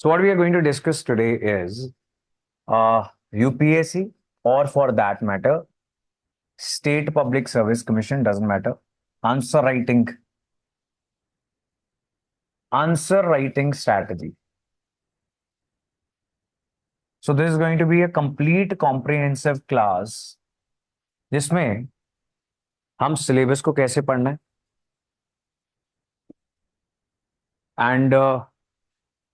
So what we are going to discuss today is UPSC, or for that matter, State Public Service Commission, doesn't matter. Answer writing strategy. So this is going to be a complete comprehensive class जिसमें हम syllabus को कैसे पढ़ना है and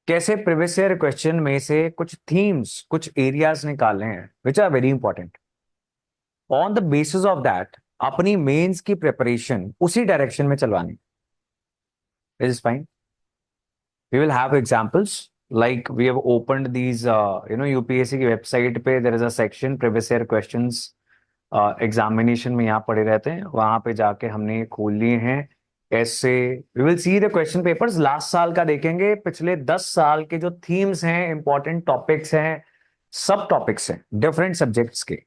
कैसे previous year question में से कुछ थीम्स, कुछ एरियाज निकालने हैं which are very important. On the basis of that अपनी मेंस की प्रिपरेशन उसी डायरेक्शन में चलवानी। Is fine. We will have examples like we have opened these UPSC की वेबसाइट पे there is a section previous year questions examination में यहाँ पड़े रहते हैं, वहां पे जाके हमने खोल लिए हैं ऐसे। We will see the question papers last साल का देखेंगे, पिछले 10 साल के जो थीम्स हैं, इंपॉर्टेंट टॉपिक्स हैं, सब टॉपिक्स हैं डिफरेंट सब्जेक्ट्स के,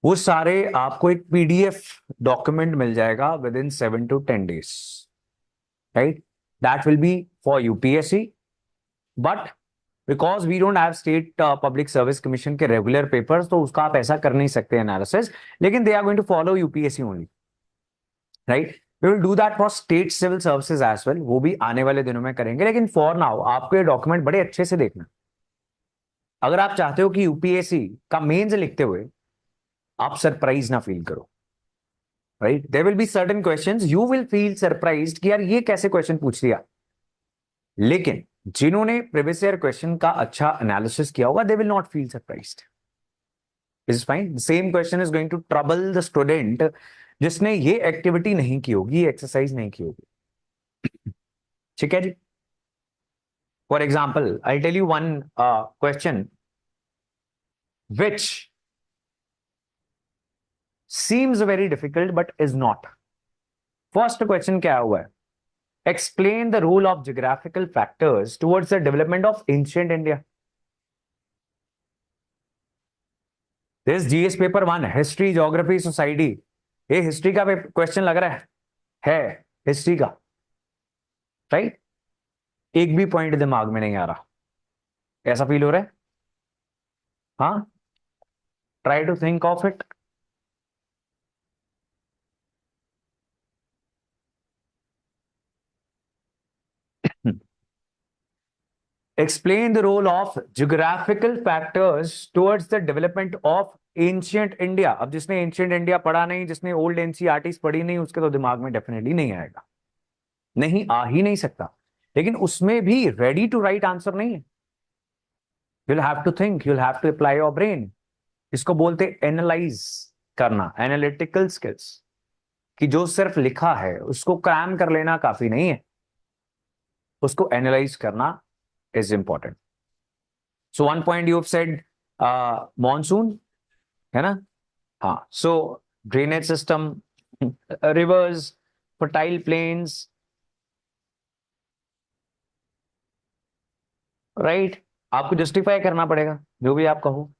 वो सारे आपको एक पीडीएफ डॉक्यूमेंट मिल जाएगा with in 7 to 10 days, right? That will be for UPSC, but because we don't have State Public Service Commission के regular papers, तो उसका आप ऐसा कर नहीं सकते analysis, लेकिन they are going to follow UPSC only, right? We will do that for State Civil Services as well, वो भी आने वाले दिनों में करेंगे, लेकिन for now आपको ये डॉक्यूमेंट बड़े अच्छे से देखना। अगर आप चाहते हो कि UPSC का मेंस लिखते हुए आप सरप्राइज ना फील करो, right? There will be certain questions you will feel surprised कि यार ये कैसे क्वेश्चन पूछ लिया, लेकिन जिन्होंने प्रीवियस ईयर क्वेश्चन का अच्छा एनालिसिस किया होगा they will not feel surprised. Is fine. Same question is going to trouble the student जिसने ये एक्टिविटी नहीं की होगी, ये एक्सरसाइज नहीं की होगी। ठीक है जी। For example I tell you one question which seems very difficult but is not. First question क्या हुआ है? Explain the role of geographical factors towards the development of ancient India. This GS paper 1 history, geography, society. ये history का question लग रहा है history का, right? एक भी पॉइंट दिमाग में नहीं आ रहा, ऐसा फील हो रहा है? हाँ, try to think of it. Explain the role of geographical factors towards the development of ancient India. अब जिसने ancient India पढ़ा नहीं, जिसने old NCERTs पढ़ी नहीं, उसके तो दिमाग में डेफिनेटली नहीं आएगा, नहीं आ ही नहीं सकता। लेकिन उसमें भी ready to write आंसर नहीं है। You'll have to think, you'll have to apply your brain. इसको बोलते एनालाइज करना, एनालिटिकल स्किल्स, कि जो सिर्फ लिखा है उसको क्रैम कर लेना काफी नहीं है, उसको एनालाइज करना is important. So one point you have said monsoon, है ना? हाँ, so drainage system, rivers, fertile plains, right? आपको जस्टिफाई करना पड़ेगा जो भी आप कहो,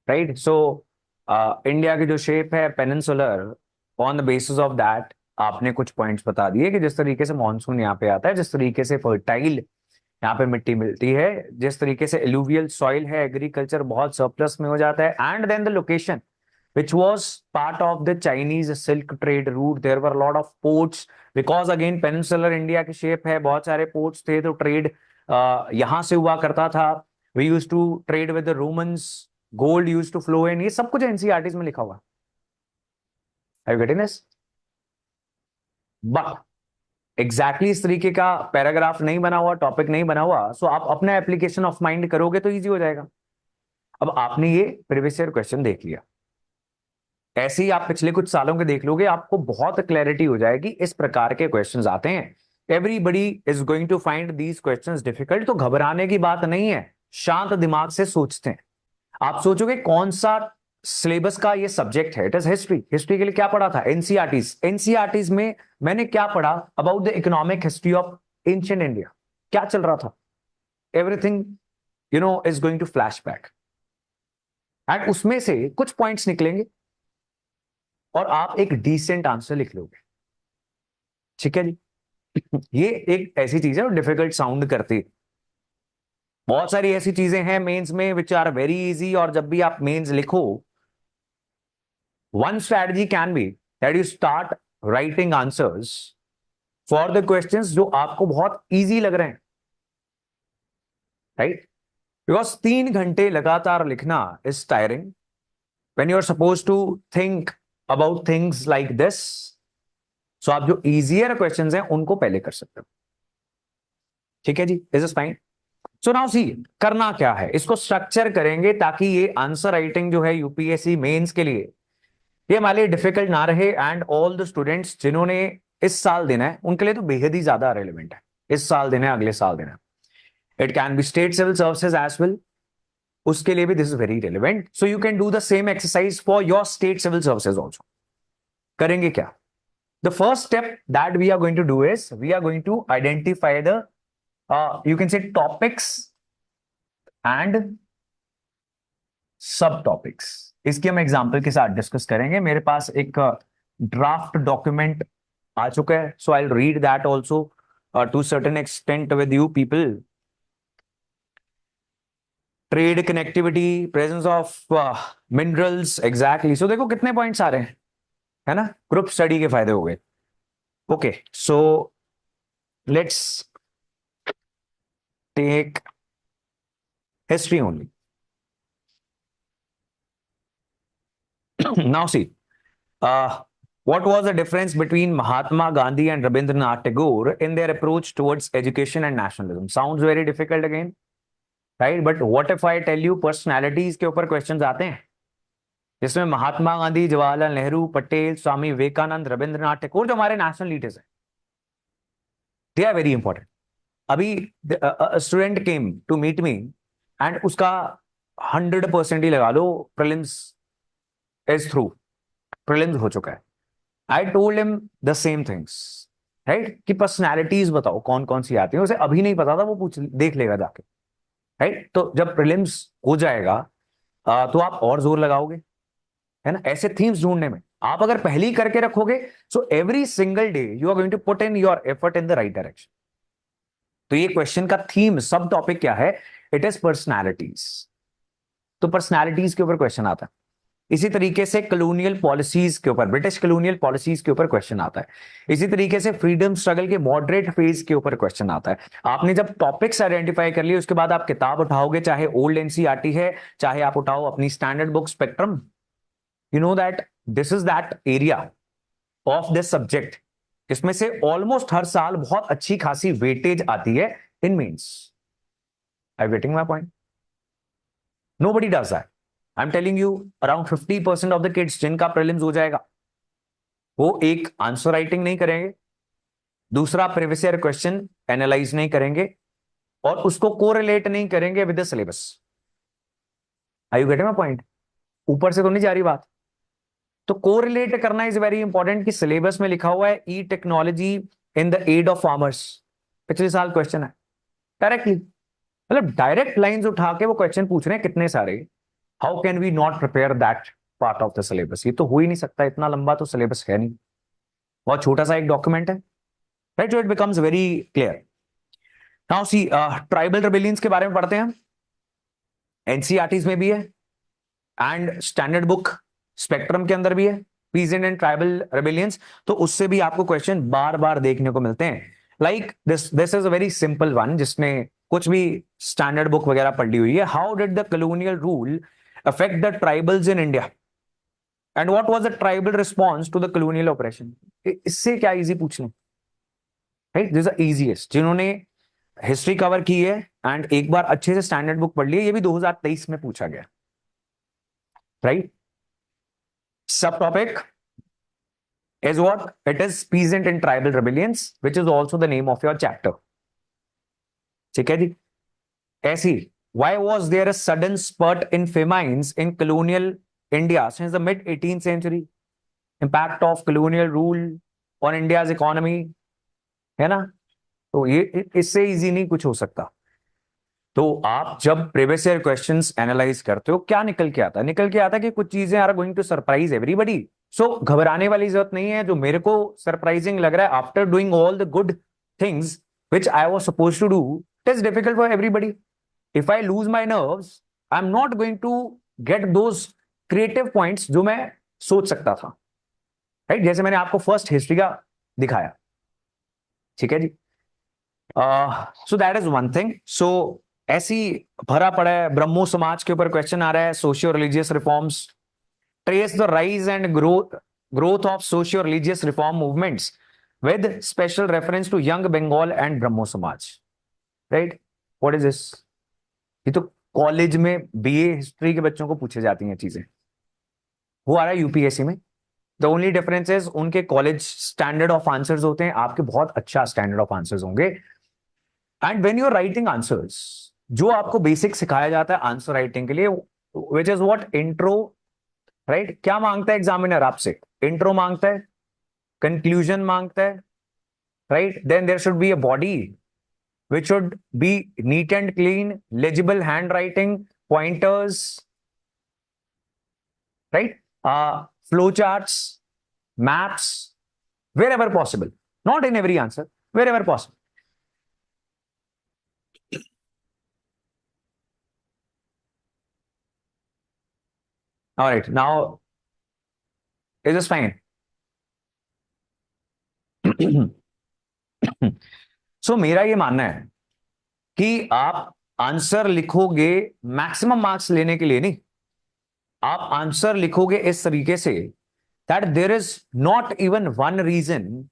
राइट? सो इंडिया की जो शेप है peninsular, on the basis of that आपने कुछ पॉइंट्स बता दिए कि जिस तरीके से मॉनसून यहाँ पे आता है, जिस तरीके से फर्टाइल यहाँ पे मिट्टी मिलती है, जिस तरीके से एलुवियल सॉइल है, एग्रीकल्चर बहुत सरप्लस में हो जाता है, and then the location which was part of the Chinese silk trade route. There were a lot of ports because again peninsular India की शेप है, बहुत सारे ports थे, तो ट्रेड यहां से हुआ करता था। We used to trade with the Romans, gold used to flow in, ये सब कुछ NCERTs में लिखा हुआ। Are you getting this? But exactly इस तरीके का पैराग्राफ नहीं बना हुआ, टॉपिक नहीं बना हुआ, सो आप अपना एप्लीकेशन ऑफ माइंड करोगे तो इजी हो जाएगा। अब आपने ये प्रीवियस ईयर क्वेश्चन देख लिया, ऐसे ही आप पिछले कुछ सालों के देख लोगे, आपको बहुत क्लैरिटी हो जाएगी इस प्रकार के क्वेश्चंस आते हैं। Everybody is going to find these questions difficult, तो घबराने की बात नहीं है, शांत दिमाग से सोचते हैं। आप सोचोगे कौन सा सिलेबस का ये सब्जेक्ट है? It is history. हिस्ट्री के लिए क्या पढ़ा था? एनसीईआरटीज। एनसीईआरटीज में मैंने क्या पढ़ा? About the economic history of ancient India, क्या चल रहा था, everything is going to flash back, and उसमें से कुछ पॉइंट्स निकलेंगे और आप एक डिसेंट आंसर लिख लोगे। ठीक है जी। ये एक ऐसी चीज है जो डिफिकल्ट साउंड करती है। बहुत सारी ऐसी चीजें हैं मेंस में विच आर वेरी इजी, और जब भी आप मेंस लिखो, one strategy can be that you start writing answers for the questions जो आपको बहुत इजी लग रहे हैं, राइट? बिकॉज 3 घंटे लगातार लिखना is tiring when you are suppose to think about things like this. So आप जो इजियर क्वेश्चंस हैं उनको पहले कर सकते हो। ठीक है जी, is is fine. So now see, करना क्या है, इसको स्ट्रक्चर करेंगे ताकि ये आंसर राइटिंग जो है यूपीएससी मेंस के लिए ये हमारे लिए डिफिकल्ट ना रहे, एंड ऑल द स्टूडेंट्स जिन्होंने इस साल देना है उनके लिए तो बेहद ही ज्यादा रेलिवेंट है। इस साल देना है, अगले साल देना है, it can be state civil services as well, उसके लिए भी this is very relevant. So you can do the same exercise for your state civil services also. करेंगे क्या? The first step that we are going to do is we are going to identify the you can say topics and subtopics. इसकी हम example के साथ discuss करेंगे। मेरे पास एक draft document आ चुका है, so I read that also to certain extent with you people. Trade connectivity, presence of minerals, exactly. So देखो कितने पॉइंट्स आ रहे हैं, है ना? ग्रुप स्टडी के फायदे हो गए। Okay, so let's take history only. Now see, what was the difference between Mahatma Gandhi and Rabindranath Tagore in their approach towards education and nationalism? Sounds very difficult again, right? But what if I tell you personalities के ऊपर questions आते हैं, जिसमें महात्मा गांधी, जवाहरलाल नेहरू, पटेल, स्वामी विवेकानंद, रविंद्रनाथ टैगोर जो हमारे national leaders हैं, they are very important. अभी student came to meet me and उसका 100% ही लगा लो प्रीलिम्स इज थ्रू, प्रीलिम्स हो चुका है। I told him the same things, right? कि पर्सनैलिटीज बताओ कौन कौन सी आती है, उसे अभी नहीं पता था, वो पूछ देख लेगा जाके, राइट? तो जब प्रीलिम्स हो जाएगा तो आप और जोर लगाओगे, है ना, ऐसे थीम्स ढूंढने में। आप अगर पहले ही करके रखोगे, so every single day you are going to put in your effort in the right direction. तो ये क्वेश्चन का थीम, सब टॉपिक क्या है? It is personalities. तो पर्सनैलिटीज के ऊपर क्वेश्चन आता है। इसी तरीके से कॉलोनियल पॉलिसीज के ऊपर, ब्रिटिश कॉलोनियल पॉलिसीज के ऊपर क्वेश्चन आता है। इसी तरीके से फ्रीडम स्ट्रगल के मॉडरेट फेज के ऊपर क्वेश्चन आता है। आपने जब टॉपिक्स आइडेंटिफाई कर लिए, उसके बाद आप किताब उठाओगे, चाहे ओल्ड एनसीईआरटी है, चाहे आप उठाओ अपनी standard book spectrum, you know that this is that area of this subject. इसमें से ऑलमोस्ट हर साल बहुत अच्छी खासी वेटेज आती है in mains. I getting my point? Nobody does that. I am telling you, around 50% of the kids जिनका prelims हो जाएगा, वो एक आंसर राइटिंग नहीं करेंगे, दूसरा प्रीवियस ईयर क्वेश्चन एनालाइज नहीं करेंगे, और उसको कोरिलेट नहीं करेंगे with the syllabus. I you getting my point? ऊपर से तो नहीं जा रही बात। तो कोरिलेट करना इज वेरी इंपॉर्टेंट। कि सिलेबस में लिखा हुआ है e technology in the aid of farmers, पिछले साल क्वेश्चन है डायरेक्टली, मतलब डायरेक्ट लाइंस उठा के वो क्वेश्चन पूछ रहे हैं कितने सारे। How can we not prepare that part of the syllabus? ये तो हो ही नहीं सकता, इतना लंबा तो सिलेबस है नहीं, बहुत छोटा सा एक डॉक्यूमेंट है, राइट? जो it becomes very clear. Now see, tribal rebellions के बारे में पढ़ते हैं, एनसीईआरटीज में भी है एंड स्टैंडर्ड बुक स्पेक्ट्रम के अंदर भी है, पीजेंट एंड ट्राइबल रिबेलियंस। तो उससे भी आपको क्वेश्चन बार बार देखने को मिलते हैं। Like this is a very simple one, जिसने कुछ भी स्टैंडर्ड बुक वगैरह पढ़ ली हुई है। How did the colonial rule affect the tribals in India and what was the tribal response to the colonial oppression? इससे क्या इजी पूछना, राइट? This is easiest. जिन्होंने हिस्ट्री कवर की है एंड एक बार अच्छे से स्टैंडर्ड बुक पढ़ ली है, ये भी 2023 में पूछा गया, राइट? सब topic is what? It is peasant and tribal rebellions, which is also the name of your chapter. ठीक है जी? ऐसी, why was there a sudden spurt in famines in colonial India since the mid 18th century? Impact of colonial rule on India's economy, है ना? तो ये इससे easy नहीं कुछ हो सकता। तो आप जब प्रीवियस ईयर क्वेश्चंस एनालाइज करते हो, क्या निकल के आता है? निकल के आता है कि कुछ चीजें are going to surprise everybody, so घबराने वाली जरूरत नहीं है। जो मेरे को सरप्राइजिंग लग रहा है, after doing all the good things which I was suppose to do, it is difficult for everybody. If I lose my nerves, I am not going to get those creative points जो मैं सोच सकता था, right? जैसे मैंने आपको first history का दिखाया, ठीक है जी। So that is one thing. So ऐसी भरा पड़ा है, ब्रह्मो समाज के ऊपर क्वेश्चन आ रहा है, socio religious reforms, trace the rise and growth of socio religious reform movements with special reference to young Bengal and Brahmo Samaj, right? What is this? ये तो कॉलेज में बीए हिस्ट्री के बच्चों को पूछे जाती हैं चीजें, वो आ रहा है यूपीएससी में। द ओनली डिफरेंस इज उनके कॉलेज स्टैंडर्ड ऑफ आंसर्स होते हैं, आपके बहुत अच्छा स्टैंडर्ड ऑफ आंसर्स होंगे। And when you are writing answers, जो आपको बेसिक सिखाया जाता है आंसर राइटिंग के लिए, which is what intro, right? क्या मांगता है एग्जामिनर आपसे? इंट्रो मांगता है, कंक्लूजन मांगता है, right? Then there should be a body which should be neat and clean, legible handwriting, pointers, right? Flow charts, maps, wherever possible. Not in every answer, wherever possible. All right, now is this fine? So मेरा ये मानना है कि आप answer लिखोगे maximum marks लेने के लिए नहीं, आप आंसर लिखोगे इस तरीके से that there is not even one reason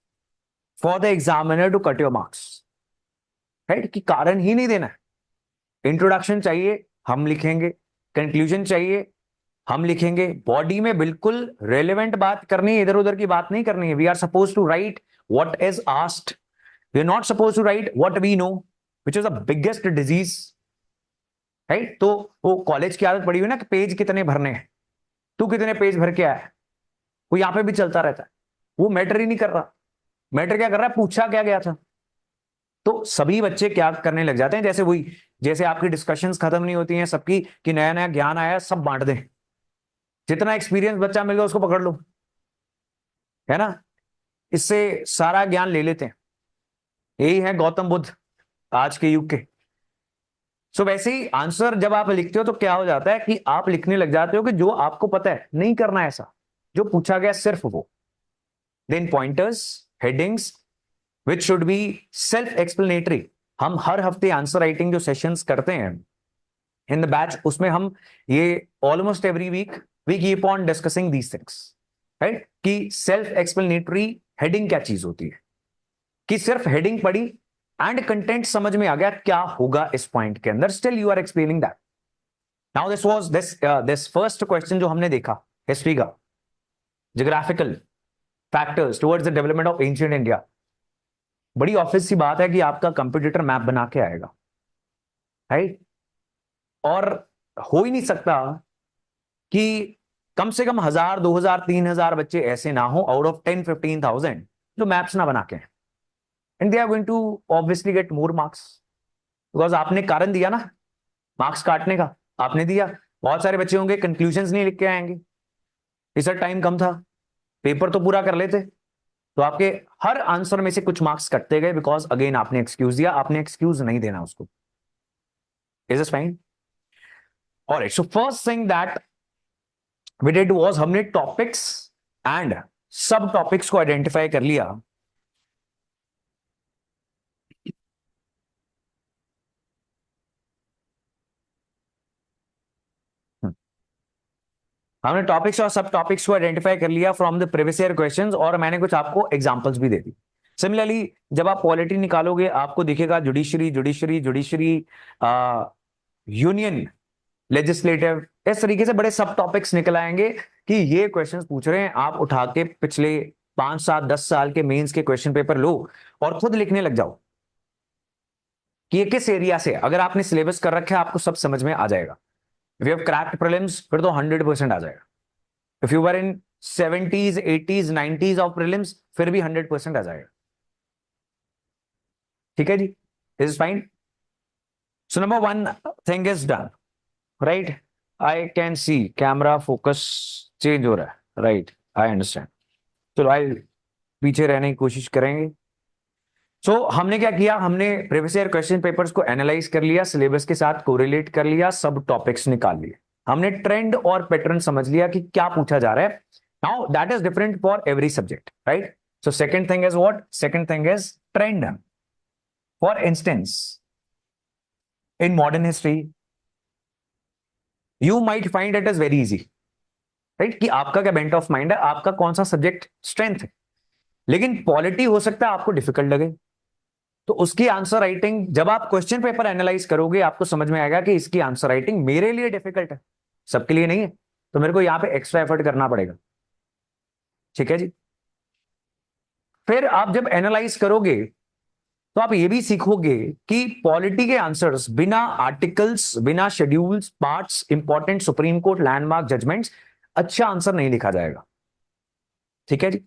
for the examiner to cut your marks, right? कि कारण ही नहीं देना है। इंट्रोडक्शन चाहिए, हम लिखेंगे। कंक्लूजन चाहिए, हम लिखेंगे। बॉडी में बिल्कुल रेलेवेंट बात करनी है, इधर उधर की बात नहीं करनी है। We are suppose to write what is asked, we are not suppose to write what we know, which is the biggest disease, right? तो वो कॉलेज की आदत पड़ी हुई ना कि पेज कितने भरने हैं, तू कितने पेज भर के आया है, वो यहां पे भी चलता रहता है। वो मैटर ही नहीं कर रहा। मैटर क्या कर रहा है? पूछा क्या गया था। तो सभी बच्चे क्या करने लग जाते हैं, जैसे वही, जैसे आपकी डिस्कशंस खत्म नहीं होती हैं सबकी कि नया नया ज्ञान आया सब बांट दें, जितना एक्सपीरियंस बच्चा मिल गया उसको पकड़ लो, है ना? इससे सारा ज्ञान ले लेते हैं। यही है गौतम बुद्ध आज के युग के। सो वैसे ही आंसर जब आप लिखते हो तो क्या हो जाता है कि आप लिखने लग जाते हो कि जो आपको पता है, नहीं करना ऐसा, जो पूछा गया सिर्फ वो। Then pointers, headings which should be self explanatory. हम हर हफ्ते आंसर राइटिंग जो सेशंस करते हैं इन द बैच, उसमें हम ये almost every week we keep on discussing these things, right? कि सेल्फ एक्सप्लेनेटरी हेडिंग क्या चीज होती है, कि सिर्फ हेडिंग पढ़ी एंड कंटेंट समझ में आ गया क्या होगा इस पॉइंट के अंदर, still you are explaining that. Now this was this first question जो हमने देखा हिस्ट्री का, geographical factors towards the development of ancient India. बड़ी ऑफिस सी बात है कि आपका कंप्यूटर मैप बना के आएगा, राइट? और हो ही नहीं सकता कि कम से कम 1000, 2000, 3000 बच्चे ऐसे ना हो आउट ऑफ 10-15,000 जो मैप्स ना बना के, and they are going to obviously get more marks, because आपने कारण दिया ना मार्क्स काटने का, आपने दिया। बहुत सारे बच्चे होंगे कंक्लूजन्स नहीं लिख के आएंगे, इस टाइम कम था, पेपर तो पूरा कर लेते, तो आपके हर आंसर में से कुछ मार्क्स कटते गए, बिकॉज अगेन आपने एक्सक्यूज दिया। आपने एक्सक्यूज नहीं देना उसको। Is this fine? Alright, so first thing that we did was हमने टॉपिक्स एंड सब टॉपिक्स को आइडेंटिफाई कर लिया। हमने टॉपिक्स और सब टॉपिक्स को आइडेंटिफाई कर लिया from the previous year questions, और मैंने कुछ आपको एग्जांपल्स भी दे दी। सिमिलरली जब आप पॉलिटी निकालोगे आपको दिखेगा judiciary, judiciary, judiciary, union, legislative, इस तरीके से बड़े सब टॉपिक्स निकल आएंगे कि ये क्वेश्चंस पूछ रहे हैं। आप उठा के पिछले 5, 7, 10 साल के मेंस के क्वेश्चन पेपर लो और खुद लिखने लग जाओ कि ये किस एरिया से। अगर आपने सिलेबस कर रखा है आपको सब समझ में आ जाएगा। If you have cracked prelims फिर तो 100% आ जाएगा। If you were in 70s, 80s, 90s of prelims फिर भी 100% आ जाएगा। ठीक है जी, this is fine. So number one thing is done, right? I can see camera focus change हो रहा है, राइट? I understand. चलो आई पीछे रहने की कोशिश करेंगे। हमने क्या किया, हमने प्रीवियस ईयर क्वेश्चन पेपर्स को एनालाइज कर लिया, सिलेबस के साथ कोरिलेट कर लिया, सब टॉपिक्स निकाल लिए, हमने ट्रेंड और पैटर्न समझ लिया कि क्या पूछा जा रहा है। Now that is different for every subject, right? So second thing is what? Second thing is trend. For instance, in modern history you might find it is very easy, right? कि आपका क्या बेंट ऑफ माइंड है, आपका कौन सा subject strength है। लेकिन polity हो सकता है आपको डिफिकल्ट लगे, तो उसकी आंसर राइटिंग जब आप क्वेश्चन पेपर एनालाइज करोगे आपको समझ में आएगा कि इसकी आंसर राइटिंग मेरे लिए डिफिकल्ट है, सबके लिए नहीं है, तो मेरे को यहां पे एक्स्ट्रा एफर्ट करना पड़ेगा। ठीक है जी। फिर आप जब एनालाइज करोगे तो आप ये भी सीखोगे कि पॉलिटी के आंसर्स बिना आर्टिकल्स, बिना schedules, parts, important supreme court landmark judgments, अच्छा आंसर नहीं लिखा जाएगा। ठीक है जी।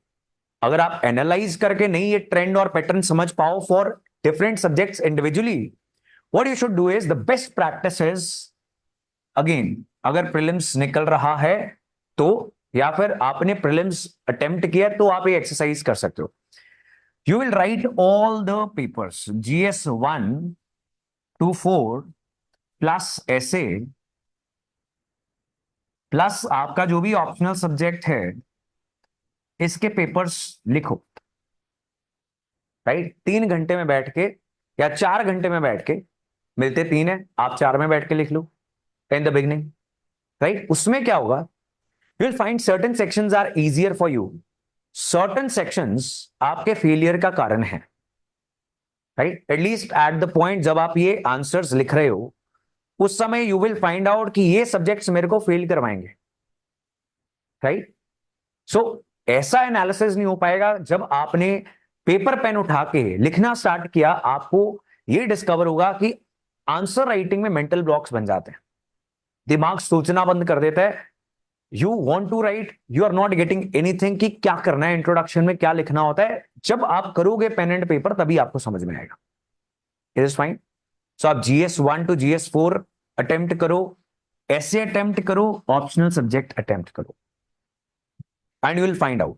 अगर आप एनालाइज करके नहीं ये ट्रेंड और पैटर्न समझ पाओ for different subjects individually, what you should do is the best practice is, again अगर प्रीलिम्स निकल रहा है तो, या फिर आपने प्रीलिम्स अटेम्प्ट किया तो आप ये एक्सरसाइज कर सकते हो। You will write all the papers GS1 to 4 plus ऐसे, प्लस आपका जो भी ऑप्शनल सब्जेक्ट है इसके पेपर्स लिखो, राइट? 3 घंटे में बैठ के या 4 घंटे में बैठ के, मिलते 3 है, आप 4 में बैठ के लिख लो इन द बिगनिंग, राइट? उसमें क्या होगा, you will find certain sections are easier for you, certain sections आपके फेलियर का कारण है, right? At least at the point जब आप ये आंसर्स लिख रहे हो उस समय यू विल फाइंड आउट कि ये सब्जेक्ट्स मेरे को फेल करवाएंगे, राइट? सो ऐसा एनालिसिस नहीं हो पाएगा जब आपने पेपर पेन उठा के लिखना स्टार्ट किया, आपको ये डिस्कवर होगा कि आंसर राइटिंग में मेंटल ब्लॉक्स बन जाते हैं, दिमाग सोचना बंद कर देता है। You want to write, you are not getting anything कि क्या करना है, इंट्रोडक्शन में क्या लिखना होता है। जब आप करोगे पेन एंड पेपर तभी आपको समझ में आएगा। It is fine. सो आप GS1 to GS4 अटेम्प्ट करो, ऐसे अटेम्प्ट करो, ऑप्शनल सब्जेक्ट अटेम्प्ट करो, and you will find out,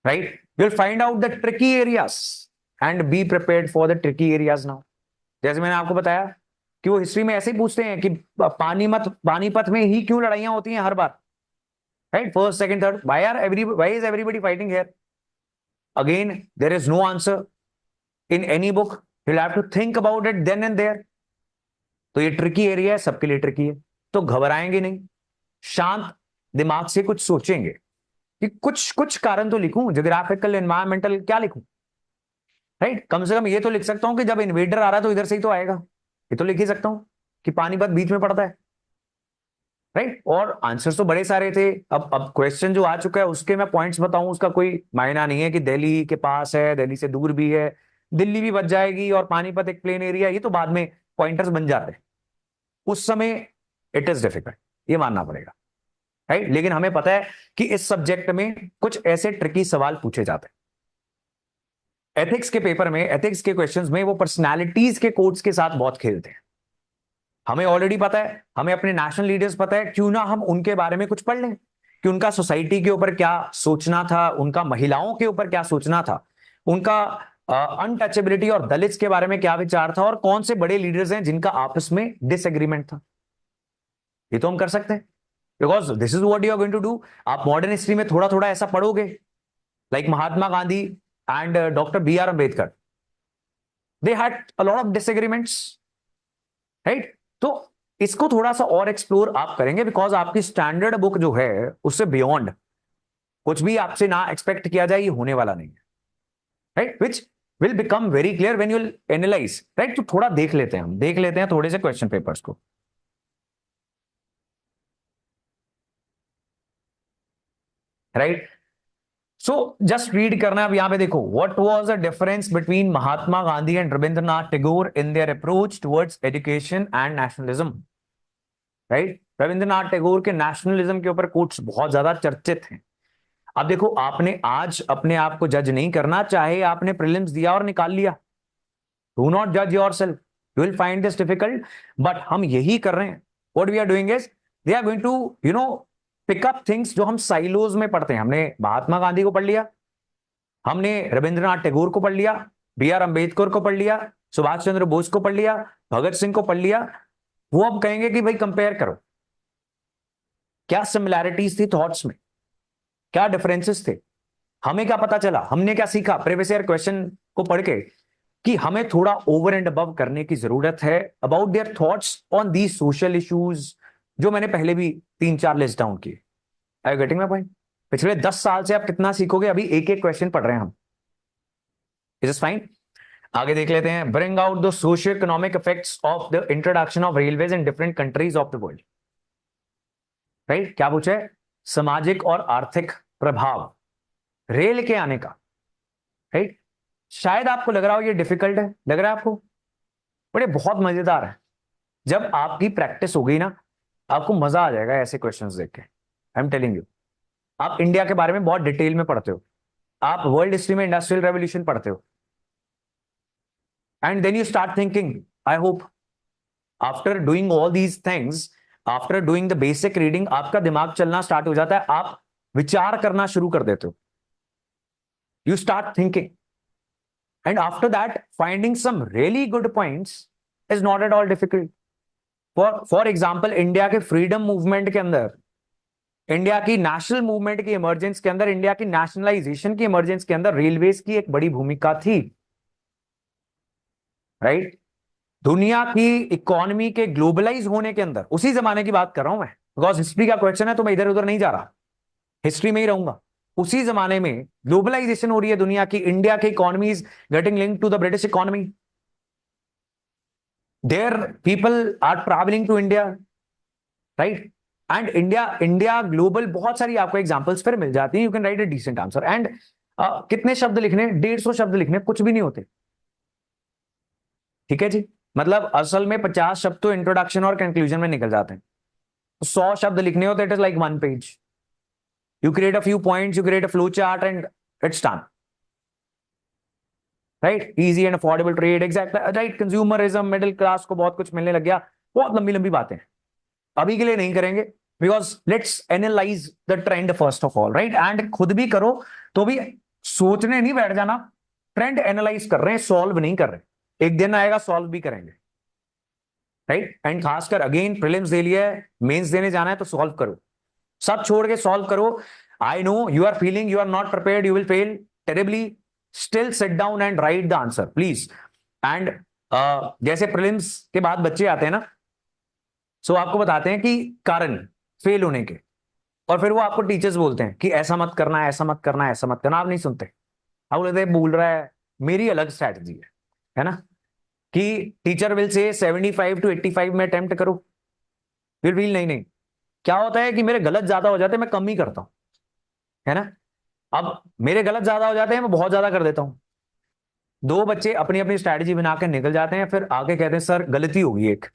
right? You'll find out the tricky areas and be prepared for the tricky areas now. जैसे मैंने आपको बताया कि वो हिस्ट्री में ऐसे ही पूछते हैं कि पानीपत में ही क्यों लड़ाइयां होती हैं हर बार, right? First, second, third, why is everybody fighting here? Again, there is no answer in any book. You'll have to think about it then and there. तो ये ट्रिकी एरिया है, सबके लिए ट्रिकी है, तो घबराएंगे नहीं, शांत दिमाग से कुछ सोचेंगे कि कुछ कुछ कारण तो लिखूं, ज्योग्राफिकल, एनवायरमेंटल, क्या लिखूं, राइट? कम से कम ये तो लिख सकता हूं कि जब इन्वेडर आ रहा है तो इधर से ही तो आएगा, ये तो लिख ही सकता हूं कि पानीपत बीच में पड़ता है, राइट? और आंसर्स तो बड़े सारे थे। अब क्वेश्चन जो आ चुका है उसके मैं पॉइंट्स बताऊं, उसका कोई मायना नहीं है कि दिल्ली के पास है, दिल्ली से दूर भी है, दिल्ली भी बच जाएगी और पानीपत एक प्लेन एरिया, ये तो बाद में पॉइंटर्स बन जाते हैं, उस समय इट इज डिफिकल्ट, ये मानना पड़ेगा, राइट? लेकिन हमें पता है कि इस सब्जेक्ट में कुछ ऐसे ट्रिकी सवाल पूछे जाते हैं। एथिक्स के पेपर में, एथिक्स के क्वेश्चंस में वो पर्सनालिटीज के कोड्स के साथ बहुत खेलते हैं। हमें ऑलरेडी पता है, हमें अपने नेशनल लीडर्स पता है, क्यों ना हम उनके बारे में कुछ पढ़ लें कि उनका सोसाइटी के ऊपर क्या सोचना था, उनका महिलाओं के ऊपर क्या सोचना था, उनका अनटचेबिलिटी और दलित्स के बारे में क्या विचार था, और कौन से बड़े लीडर्स हैं जिनका आपस में डिसएग्रीमेंट था। ये तो हम कर सकते हैं, because this is what you are going to do. आप मॉडर्न हिस्ट्री में थोड़ा थोड़ा ऐसा पढ़ोगे, like Mahatma Gandhi and doctor BR Ambedkar, they had a lot of disagreements, right? तो इसको थोड़ा सा और एक्सप्लोर आप करेंगे, बिकॉज आपकी स्टैंडर्ड बुक जो है उससे बियॉन्ड कुछ भी आपसे ना एक्सपेक्ट किया जाए, ये होने वाला नहीं है, right? Which will become very clear when you will analyse, right? तो थोड़ा देख लेते हैं, हम देख लेते हैं थोड़े से क्वेश्चन पेपर्स को, राइट? सो जस्ट रीड करना है। अब यहां पे देखो, what was the difference between Mahatma Gandhi and Rabindranath Tagore in their approach towards education and nationalism, right? Rabindranath Tagore के नेशनलिज्म के ऊपर कोट्स बहुत ज्यादा चर्चित हैं। अब देखो, आपने आज अपने आप को जज नहीं करना, चाहे आपने प्रीलिम्स दिया और निकाल लिया, डू नॉट जज yourself, you will find this difficult, but हम यही कर रहे हैं। What we are doing is, they are going to pick up things जो हम साइलोज में पढ़ते हैं। हमने महात्मा गांधी को पढ़ लिया, हमने रविंद्रनाथ टैगोर को पढ़ लिया, B.R. अम्बेडकर को पढ़ लिया, सुभाष चंद्र बोस को पढ़ लिया, भगत सिंह को पढ़ लिया। वो अब कहेंगे कि भाई कंपेयर करो, क्या सिमिलैरिटीज थी थॉट्स में, क्या डिफरेंसेस थे। हमें क्या पता चला, हमने क्या सीखा प्रीवियस ईयर क्वेश्चन को पढ़ के, कि हमें थोड़ा ओवर एंड अबव करने की जरूरत है about their thoughts on the social issues, जो मैंने पहले भी 3-4 लिस्ट डाउन किए। I getting my point? पिछले 10 साल से आप कितना सीखोगे, अभी एक एक क्वेश्चन पढ़ रहे हैं हम। Is is fine? आगे देख लेते हैं। Bring out the socio economic effects of the introduction of railways in different countries of the world. Right, क्या पूछे? सामाजिक और आर्थिक प्रभाव रेल के आने का। राइट, शायद आपको लग रहा हो ये डिफिकल्ट है, लग रहा है आपको, बट ये बहुत मजेदार है। जब आपकी प्रैक्टिस हो गई ना, आपको मजा आ जाएगा ऐसे क्वेश्चंस देख के। I am telling you. आप इंडिया के बारे में बहुत डिटेल में पढ़ते हो, आप वर्ल्ड हिस्ट्री में इंडस्ट्रियल रेवोल्यूशन पढ़ते हो, and then you start thinking, I hope after doing all these things, after doing the basic reading, आपका दिमाग चलना स्टार्ट हो जाता है, आप विचार करना शुरू कर देते हो। You start thinking, and after that finding some really good points is not at all difficult. For example, India के फ्रीडम मूवमेंट के अंदर, इंडिया की नेशनल मूवमेंट की इमर्जेंस के अंदर, इंडिया की नेशनलाइजेशन की इमर्जेंस के अंदर रेलवेज की एक बड़ी भूमिका थी। राइट, दुनिया की इकोनॉमी के ग्लोबलाइज होने के अंदर, उसी जमाने की बात कर रहा हूं मैं, बिकॉज हिस्ट्री का क्वेश्चन है तो मैं इधर उधर नहीं जा रहा, हिस्ट्री में ही रहूंगा। उसी जमाने में ग्लोबलाइजेशन हो रही है दुनिया की, इंडिया की economy is getting link to the British economy, there people are travelling to India. Right, and India global, बहुत सारी आपको एग्जांपल्स फिर मिल जाती हैं। You can write a decent answer. And कितने शब्द लिखने? 150 शब्द लिखने, कुछ भी नहीं होते। ठीक है जी, मतलब असल में 50 शब्द तो इंट्रोडक्शन और कंक्लूजन में निकल जाते हैं। 100 शब्द लिखने होते, it is like 1 page. You create a few points, you create a flow chart, and it's done. Right? Easy and affordable trade, exactly. Right? Consumerism, middle class को बहुत कुछ मिलने लग गया। बहुत लंबी लंबी बातें अभी के लिए नहीं करेंगे, because let's analyze the trend first of all, right? And खुद भी करो तो भी सोचने नहीं बैठ जाना, ट्रेंड एनालाइज कर रहे हैं, सॉल्व नहीं कर रहे। एक दिन आएगा सॉल्व भी करेंगे। राइट, एंड खासकर अगेन प्रीलिम्स दे लिया है, मेंस देने जाना है तो सॉल्व करो, सब छोड़ के सॉल्व करो। I know you are feeling you are not prepared, you will fail terribly, still sit down and write the answer please. And जैसे प्रीलिम्स के बाद बच्चे आते हैं ना, सो आपको बताते हैं कि कारण फेल होने के, और फिर वो आपको टीचर्स बोलते हैं कि ऐसा मत करना, ऐसा मत करना, ऐसा मत करना। आप नहीं सुनते, आप बोलते बोल रहा है, मेरी अलग स्ट्रैटेजी है ना, कि टीचर विल से 75 to 85 में अटेम्प्ट करो, फिर फील नहीं नहीं, क्या होता है कि मेरे गलत ज्यादा हो जाते हैं, मैं कम ही करता हूं, है ना। अब मेरे गलत ज्यादा हो जाते हैं, मैं बहुत ज्यादा कर देता हूं। 2 बच्चे अपनी अपनी स्ट्रैटेजी बना के निकल जाते हैं, फिर आगे कहते हैं सर गलती होगी एक,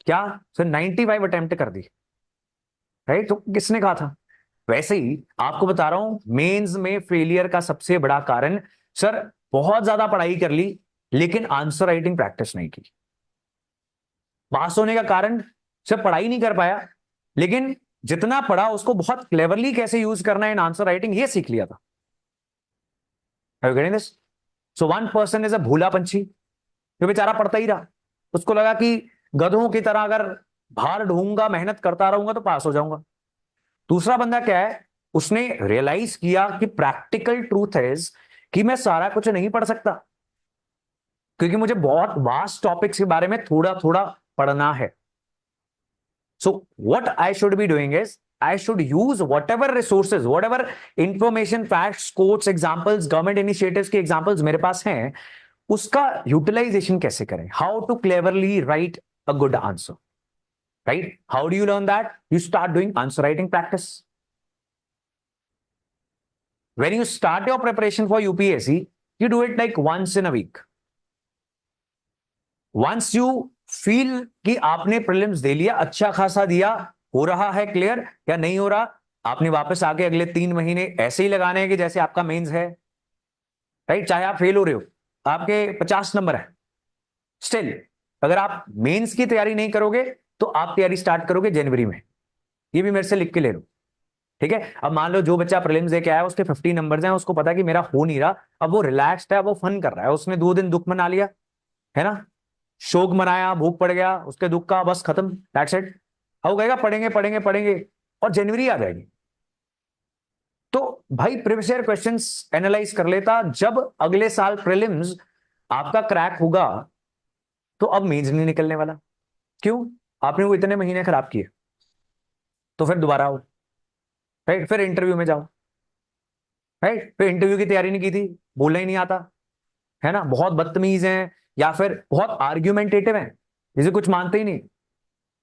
क्या सर 95 अटेम्प्ट कर दी। राइट, तो किसने कहा था? वैसे ही आपको बता रहा हूं, मेंस में फेलियर का सबसे बड़ा कारण, सर बहुत ज्यादा पढ़ाई कर ली लेकिन आंसर राइटिंग प्रैक्टिस नहीं की। पास होने का कारण, सर पढ़ाई नहीं कर पाया लेकिन जितना पढ़ा उसको बहुत क्लेवरली कैसे यूज करना है इन आंसर राइटिंग, ये सीख लिया था। Are you getting this? So one person is a भूला पंछी, जो बेचारा पढ़ता ही रहा, उसको लगा कि गधों की तरह अगर भार ढूंढूंगा, मेहनत करता रहूंगा तो पास हो जाऊंगा। दूसरा बंदा क्या है, उसने रियलाइज किया कि प्रैक्टिकल ट्रूथ इज कि मैं सारा कुछ नहीं पढ़ सकता, क्योंकि मुझे बहुत वास्ट टॉपिक्स के बारे में थोड़ा थोड़ा पढ़ना है। So what I should be doing is I should use whatever resources, whatever information, facts, quotes, examples, government initiatives के examples मेरे पास हैं, उसका utilization कैसे करें? How to cleverly write a good answer, right? How do you learn that? You start doing answer writing practice. When you start your preparation for UPSC, you do it like once in a week. Once you feel कि आपने prelims दे लिया, अच्छा खासा दिया, हो रहा है clear या नहीं हो रहा, आपने वापस आके अगले 3 महीने ऐसे ही लगाने हैं कि जैसे आपका मेंस है। राइट, चाहे आप फेल हो रहे हो, आपके 50 नंबर है, स्टिल अगर आप मेंस की तैयारी नहीं करोगे तो आप तैयारी स्टार्ट करोगे जनवरी में। ये भी मेरे से लिख के ले लो। ठीक है, अब मान लो जो बच्चा प्रीलिम्स दे के आया उसके 50 नंबर्स हैं, उसको पता है कि मेरा हो नहीं रहा, अब वो रिलैक्स्ड है, वो फन कर रहा है, उसने 2 दिन दुख मना लिया, है ना, शोक मनाया, भूख पड़ गया, उसके दुख का बस खत्म, दैट्स इट। हो गएगा, पढ़ेंगे पढ़ेंगे पढ़ेंगे, और जनवरी आ जाएगी। तो भाई प्रीवियस ईयर क्वेश्चंस एनालाइज कर लेता, जब अगले साल प्रीलिम्स आपका क्रैक होगा तो अब मेंस नहीं निकलने वाला। क्यों? आपने वो इतने महीने खराब किए, तो फिर दोबारा आओ, राइट, फिर इंटरव्यू में जाओ, राइट, फिर इंटरव्यू की तैयारी नहीं की थी, बोलना ही नहीं आता, है ना, बहुत बदतमीज हैं या फिर बहुत आर्ग्यूमेंटेटिव हैं, जिसे कुछ मानते ही नहीं,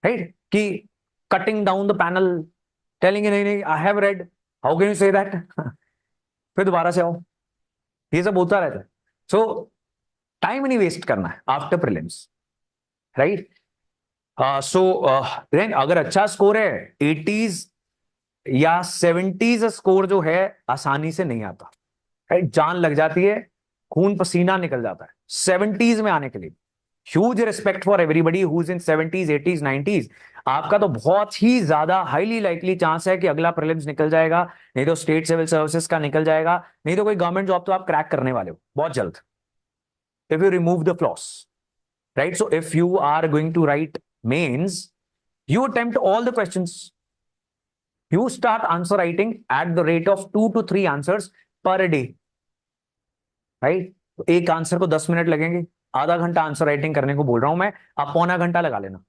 राइट, कि cutting down the panel, telling नहीं नहीं I have read, how can you say that फिर दोबारा से आओ, ये सब होता रहता है। सो टाइम नहीं वेस्ट करना है after prelims, right. So then अगर अच्छा स्कोर है, 80s या 70s स्कोर जो है आसानी से नहीं आता, राइट, जान लग जाती है, खून पसीना निकल जाता है 70s में आने के लिए। Huge respect for everybody who is in 70s 80s 90s। आपका तो बहुत ही ज्यादा हाईली लाइकली चांस है कि अगला प्रीलिम्स निकल जाएगा, नहीं तो स्टेट सिविल सर्विसेज का निकल जाएगा, नहीं तो कोई गवर्नमेंट जॉब तो आप क्रैक करने वाले हो बहुत जल्द, if you remove the flaws, right. So if you are going to write mains, you attempt all the questions, you start answer writing at the rate of 2 to 3 answers per day, right। तो एक answer को 10 minute लगेंगे, आधा घंटा answer writing करने को बोल रहा हूं मैं, आप पौना घंटा लगा लेना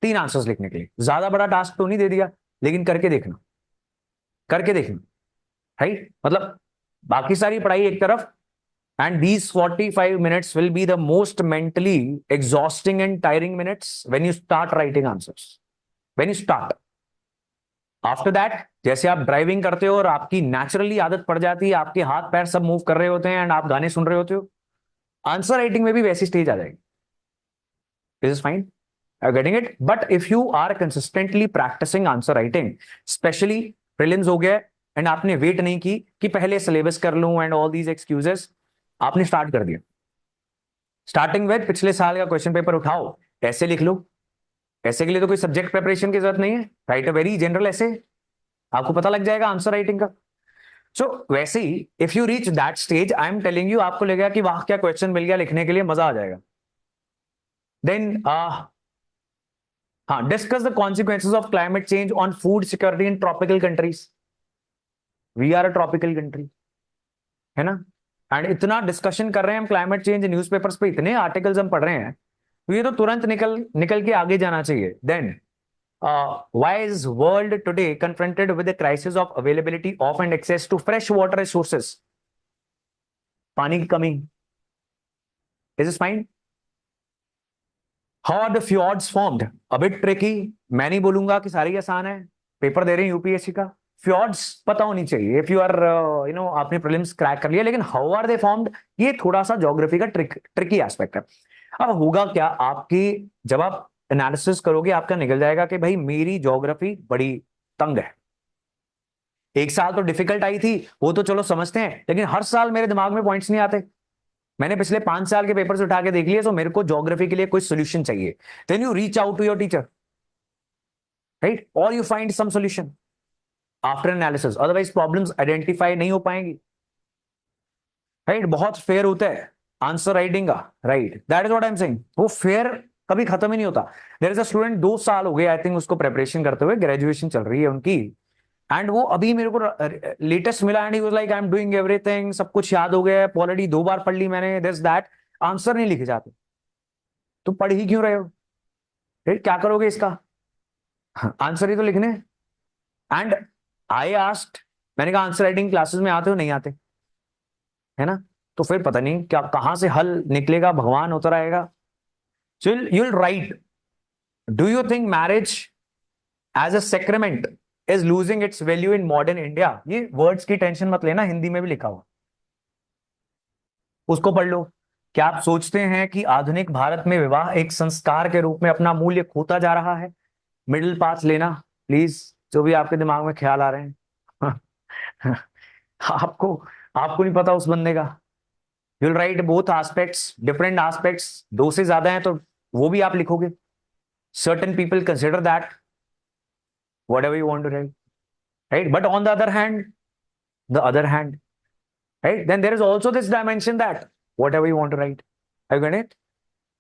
3 आंसर्स लिखने के लिए। ज्यादा बड़ा टास्क तो नहीं दे दिया, लेकिन करके देखना, करके देखना, राइट। मतलब बाकी सारी पढ़ाई एक तरफ, and these 45 minutes will be the most mentally exhausting and tiring minutes when you start writing answers, when you start। After that जैसे आप ड्राइविंग करते हो और आपकी नेचुरली आदत पड़ जाती है, आपके हाथ पैर सब मूव कर रहे होते हैं एंड आप गाने सुन रहे होते हो, आंसर राइटिंग में भी वैसी स्टेज आ जाएगी। This is fine, I getting it. But if you are consistently practicing answer writing, specially prelims हो गया एंड आपने वेट नहीं की कि पहले सिलेबस कर लूं एंड ऑल दीज एक्सक्यूजेस, आपने स्टार्ट कर दिया, स्टार्टिंग विद पिछले साल का क्वेश्चन पेपर उठाओ, ऐसे लिख लो। ऐसे के लिए तो कोई सब्जेक्ट प्रिपरेशन की जरूरत नहीं है, राइट अ वेरी जनरल ऐसे, आपको पता लग जाएगा आंसर राइटिंग का। सो वैसे ही if you reach that stage, I am telling you, आपको लगेगा कि वाह क्या क्वेश्चन मिल गया लिखने के लिए, मजा आ जाएगा। देन हाँ, discuss the consequences of climate change on food security in tropical countries. We are a tropical country, है ना, एंड इतना डिस्कशन कर रहे हैं हम क्लाइमेट चेंज, न्यूज़पेपर्स पे इतने आर्टिकल्स हम पढ़ रहे हैं, तो ये तो तुरंत निकल निकल के आगे जाना चाहिए। Then why is world today confronted with the crisis of availability of and access to fresh water resources? पानी की कमी, is this fine? How are the fjords formed? A bit tricky, मैं नहीं बोलूंगा कि सारी आसान है, पेपर दे रहे हैं यूपीएससी का, फ्योर्ड्स पता होनी चाहिए if you are you know, आपने प्रीलिम्स क्रैक कर लिया, लेकिन हाउ आर दे फॉर्म्ड, ये थोड़ा सा ज्योग्राफी का ट्रिकी एस्पेक्ट है। अब होगा क्या, आपकी जब आप एनालिसिस करोगे आपका निकल जाएगा कि भाई मेरी ज्योग्राफी बड़ी तंग है, एक साल तो डिफिकल्ट आई थी, वो तो चलो समझते हैं, लेकिन हर साल मेरे दिमाग में पॉइंट्स नहीं आते। मैंने पिछले 5 साल के पेपर्स उठा के देख लिए, तो मेरे को ज्योग्राफी के लिए कोई सोल्यूशन चाहिए, then you reach out to your teacher, right, और you find some solution after analysis, otherwise problems identify नहीं हो पाएंगी, राइट। बहुत फेयर होता है आंसर राइटिंग का, right, that is what I am saying, वो फेयर कभी खत्म ही नहीं होता। देयर इज अ स्टूडेंट 2 साल हो गए आई थिंक उसको प्रिपरेशन करते हुए, ग्रेजुएशन चल रही है उनकी, एंड वो अभी मेरे को लेटेस्ट मिला and he was like I am doing everything, सब कुछ याद हो गया, ऑलरेडी 2 बार पढ़ ली मैंने, दिस दैट, आंसर नहीं लिखे जाते, तो पढ़ ही क्यों रहे हो, फिर क्या करोगे इसका, आंसर ही तो लिखने। एंड आई आस्क्ड, मैंने कहा आंसर राइटिंग क्लासेस में आते हो नहीं आते, है ना, तो फिर पता नहीं क्या कहां से हल निकलेगा, भगवान उतर आएगा। सो you'll write, do you think marriage as a sacrament is losing its value in modern India? ये वर्ड्स की टेंशन मत लेना, हिंदी में भी लिखा हुआ, उसको पढ़ लो। क्या आप सोचते हैं कि आधुनिक भारत में विवाह एक संस्कार के रूप में अपना मूल्य खोता जा रहा है? मिडिल पाथ लेना प्लीज, जो भी आपके दिमाग में ख्याल आ रहे हैं आपको आपको नहीं पता उस बंदे का। you'll write both aspects, different aspects, 2 से ज्यादा हैं तो वो भी आप लिखोगे। certain people consider that whatever you want to write, right? But on the other hand, right? Then there is also this dimension that whatever you want to write, are you getting it?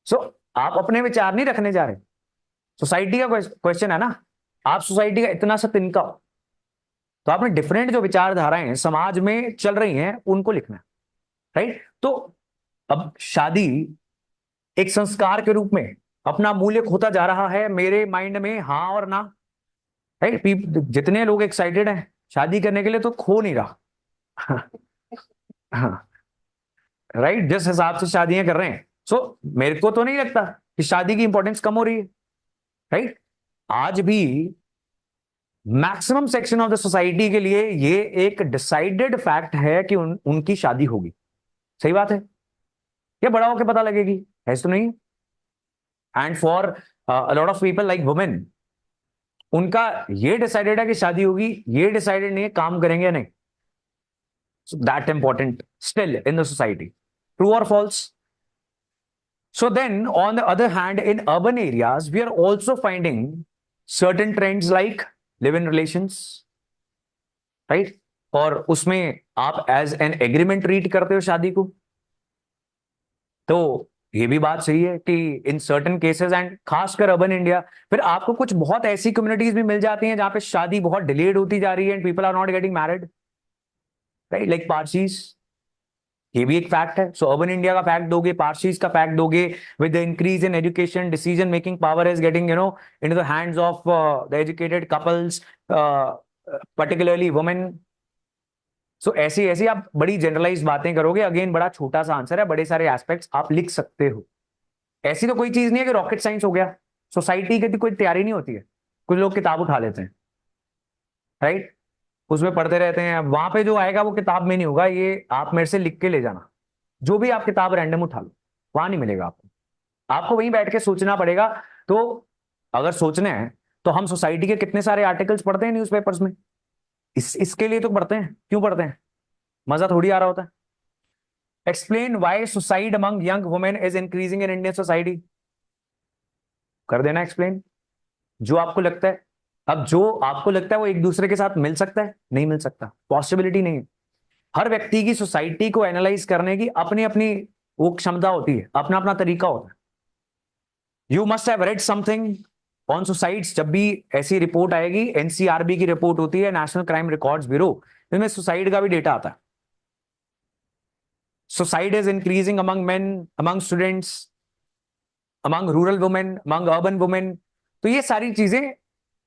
So आप अपने विचार नहीं रखने जा रहे, society का question है ना, आप सोसाइटी का इतना सा तिनका हो, तो आपने डिफरेंट जो विचारधाराएं समाज में चल रही हैं उनको लिखना है, राइट? तो अब शादी एक संस्कार के रूप में अपना मूल्य खोता जा रहा है मेरे माइंड में, हाँ और ना, राइट? जितने लोग एक्साइटेड हैं शादी करने के लिए तो खो नहीं रहा हाँ, राइट? जिस हिसाब से शादियां कर रहे हैं, सो मेरे को तो नहीं लगता कि शादी की इंपॉर्टेंस कम हो रही है, राइट? आज भी maximum section of the society के लिए ये एक डिसाइडेड फैक्ट है कि उनकी शादी होगी। सही बात है, ये बड़ा होकर पता लगेगी, ऐसा तो नहीं। And for a lot of people like women, उनका ये डिसाइडेड है कि शादी होगी, ये डिसाइडेड नहीं है काम करेंगे या नहीं। So that important still in the society, true और false? So then, on the other hand, in urban areas, we are also finding certain trends like live-in relations, right? और उसमें आप as an agreement treat करते हो शादी को, तो ये भी बात सही है कि इन सर्टेन केसेस, एंड खासकर अर्बन इंडिया, फिर आपको कुछ बहुत ऐसी कम्युनिटीज भी मिल जाती हैं जहां पे शादी बहुत डिलेड होती जा रही है and people are not getting married, right? Like Parsis, ये भी एक फैक्ट है। सो अर्बन इंडिया का फैक्ट दोगे, पारसीज का फैक्ट दोगे, with the increase in education decision making power is getting into the hands of the educated couples, particularly women. So ऐसी ऐसी आप बड़ी जनरलाइज बातें करोगे, अगेन बड़ा छोटा सा आंसर है, बड़े सारे एस्पेक्ट्स आप लिख सकते हो। ऐसी तो कोई चीज नहीं है कि रॉकेट साइंस हो गया, सोसाइटी की कोई तैयारी नहीं होती है। कुछ लोग किताब उठा लेते हैं, राइट? उसमें पढ़ते रहते हैं, वहां पे जो आएगा वो किताब में नहीं होगा, ये आप मेरे से लिख के ले जाना। जो भी आप किताब रैंडम उठा लो, वहां नहीं मिलेगा आपको, आपको वहीं बैठ के सोचना पड़ेगा। तो अगर सोचना है तो हम सोसाइटी के कितने सारे आर्टिकल्स पढ़ते हैं न्यूज़पेपर्स में, इसके लिए तो पढ़ते हैं। क्यों पढ़ते हैं? मजा थोड़ी आ रहा होता है। Explain why suicide among young women is increasing in Indian society, कर देना एक्सप्लेन जो आपको लगता है। अब जो आपको लगता है वो एक दूसरे के साथ मिल सकता है, नहीं मिल सकता, पॉसिबिलिटी नहीं है। हर व्यक्ति की सोसाइटी को एनालाइज करने की अपनी अपनी वो क्षमता होती है, अपना अपना तरीका होता है। You must have read something on suicides. जब भी ऐसी रिपोर्ट आएगी, एनसीआरबी की रिपोर्ट होती है, नेशनल क्राइम रिकॉर्ड्स ब्यूरो, इसमें सुसाइड का भी डेटा आता है। Suicide is increasing among main, among students, among rural women, among urban women. तो ये सारी चीजें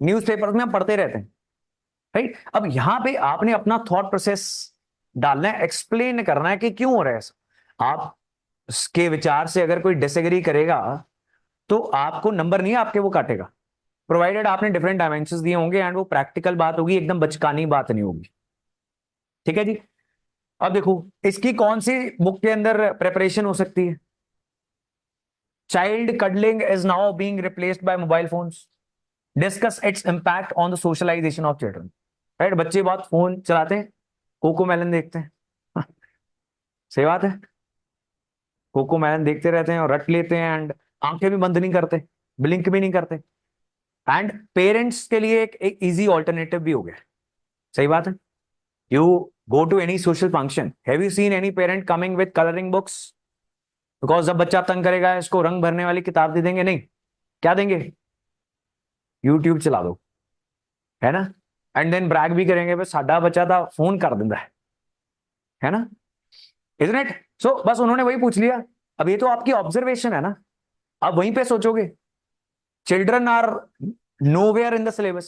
न्यूज़पेपर में हम पढ़ते रहते हैं, राइट? अब यहां पे आपने अपना थॉट प्रोसेस डालना है, एक्सप्लेन करना है कि क्यों हो रहा है ऐसा। आप उसके विचार से अगर कोई डिसएग्री करेगा तो आपको नंबर नहीं आपके वो काटेगा, प्रोवाइडेड आपने डिफरेंट डायमेंशंस दिए होंगे एंड वो प्रैक्टिकल बात होगी, एकदम बचकानी बात नहीं होगी। ठीक है जी? अब देखो इसकी कौन सी बुक के अंदर प्रेपरेशन हो सकती है। Child cuddling is now being replaced by mobile phones, discuss its impact on the socialization of children, right? बच्चे बहुत फोन चलाते हैं, कोको मेलन देखते हैं सही बात है, कोको मेलन देखते रहते हैं और रट लेते हैं एंड आंखें भी बंद नहीं करते, ब्लिंक भी नहीं करते। एंड पेरेंट्स के लिए एक इजी ऑल्टरनेटिव भी हो गया। सही बात है। You go to any social function, have you seen any parent coming with colouring books? Because जब बच्चा तंग करेगा इसको रंग भरने वाली किताब दे देंगे, नहीं, क्या देंगे? यूट्यूब चला दो, है ना? एंड देन ब्रैग भी करेंगे, बस साडा बच्चा था फोन कर देता है ना? Isn't it? सो बस उन्होंने वही पूछ लिया। अब ये तो आपकी ऑब्जर्वेशन है ना, आप वहीं पे सोचोगे। Children are nowhere in the syllabus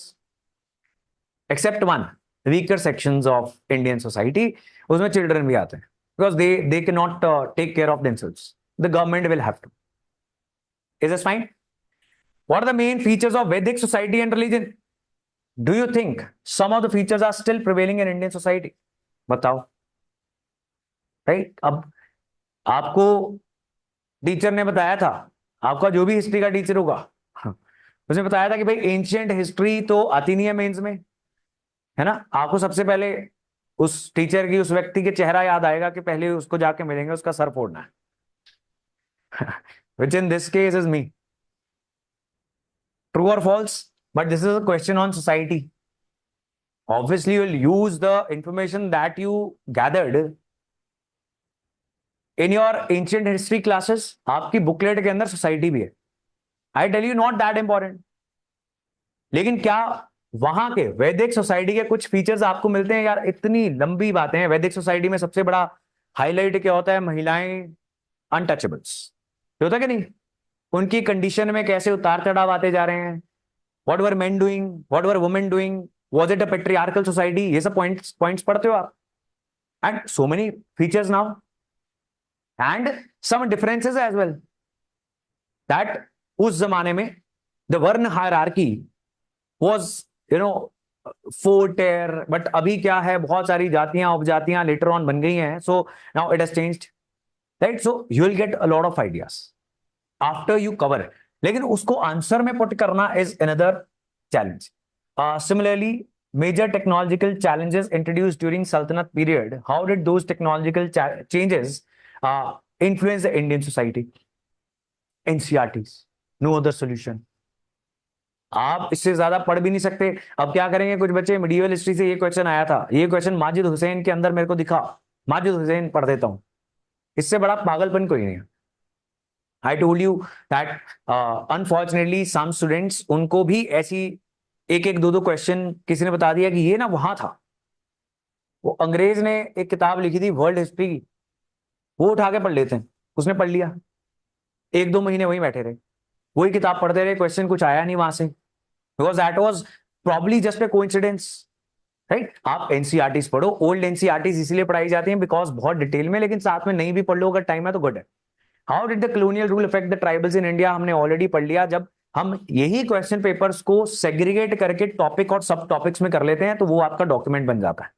except one, weaker sections of Indian society, उसमें चिल्ड्रन भी आते हैं because they can not take care of themselves, the government will have to. Is this fine? What are the main features of Vedic society and religion? Do you think some of the features are still prevailing in Indian society? बताओ, right? अब आपको teacher ने बताया था, आपका जो भी history का टीचर होगा उसने बताया था कि भाई एंशियंट हिस्ट्री तो आती नहीं है मेंस में, है ना? आपको सबसे पहले उस टीचर की, उस व्यक्ति के चेहरा याद आएगा कि पहले उसको जाके मिलेंगे, उसका सर फोड़ना है which in this case is me. True और false? But this is a question on society, Obviously you will use the information that you gathered in your ancient history classes. आपकी बुकलेट के अंदर सोसाइटी भी है. I tell you not that important. लेकिन क्या वहां के वैदिक सोसाइटी के कुछ फीचर्स आपको मिलते हैं? यार इतनी लंबी बातें हैं. वैदिक सोसाइटी में सबसे बड़ा हाईलाइट क्या होता है? महिलाएं अनटचेबल्स. होता कि नहीं? उनकी कंडीशन में कैसे उतार चढ़ाव आते जा रहे हैं. What were men doing, what were women doing, was it a patriarchal society? ये सब पॉइंट्स पॉइंट्स पढ़ते हो आप. And so many features now and some differences as well. That उस जमाने में the varna hierarchy was you know 4 tier, but अभी क्या है? बहुत सारी जातियां उपजातियां लेटर ऑन बन गई हैं. So now it has changed, right? So you will get a lot of ideas after you cover. लेकिन उसको आंसर में पुट करना is another challenge. Similarly, major technological challenges introduced during Sultanate period, how did those technological changes influence the Indian society? NCERTs, no other solution. आप इससे ज्यादा पढ़ भी नहीं सकते. अब क्या करेंगे कुछ बच्चे? मिडिवल हिस्ट्री से ये क्वेश्चन आया था, ये क्वेश्चन माजिद हुसैन के अंदर मेरे को दिखा, माजिद हुसैन पढ़ देता हूं. इससे बड़ा पागलपन कोई नहीं है. I told you that unfortunately some students, उनको भी ऐसी एक एक दो दो क्वेश्चन किसी ने बता दिया कि ये ना वहां था. वो अंग्रेज ने एक किताब लिखी थी वर्ल्ड हिस्ट्री की, वो उठा के पढ़ लेते हैं. उसने पढ़ लिया, 1-2 महीने वहीं बैठे रहे, वही किताब पढ़ते रहे, क्वेश्चन कुछ आया नहीं वहां से, because that was probably just a coincidence, right? आप एनसीईआरटीज पढ़ो. ओल्ड एनसीईआरटीज इसीलिए पढ़ाई जाती हैं बिकॉज बहुत डिटेल में, लेकिन साथ में नहीं भी पढ़ लो अगर टाइम है तो गुड है. How did the colonial rule affect the tribals in India? हमने ऑलरेडी पढ़ लिया. जब हम यही क्वेश्चन पेपर्स को सेग्रीगेट करके टॉपिक और सब टॉपिक्स में कर लेते हैं तो वो आपका डॉक्यूमेंट बन जाता है,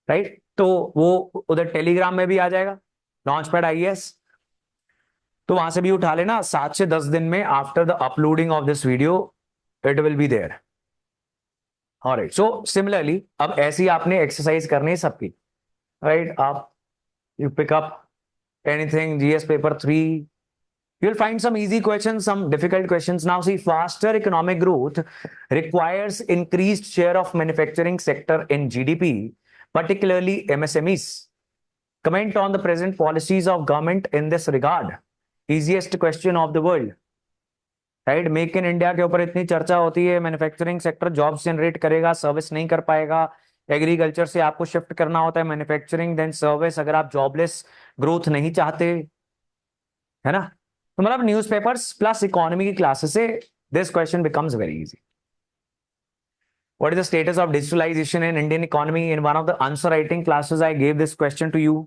राइट? तो वो उधर टेलीग्राम में भी आ जाएगा, लॉन्च पैड आईएएस, तो वहां से भी उठा लेना. 7 से 10 दिन में after the uploading of this video it will be there. Alright, so similarly अब ऐसी आपने एक्सरसाइज करनी है सबकी, राइट? आप you pick up anything, GS paper 3, you'll find some easy questions, some difficult questions. Now see, faster economic growth requires increased share of manufacturing sector in GDP, particularly MSMEs. Comment on the present policies of government in this regard. Easiest question of the world, right? Make in India के ऊपर इतनी चर्चा होती है, manufacturing sector jobs generate करेगा, service नहीं कर पाएगा. एग्रीकल्चर से आपको शिफ्ट करना होता है मैन्युफैक्चरिंग देन सर्विस, अगर आप जॉबलेस ग्रोथ नहीं चाहते, है ना? तो मतलब न्यूज़पेपर्स प्लस इकोनॉमी की क्लासेस से this question becomes very easy. What is the status of digitalization in Indian economy? In one of the answer writing classes I gave this question to you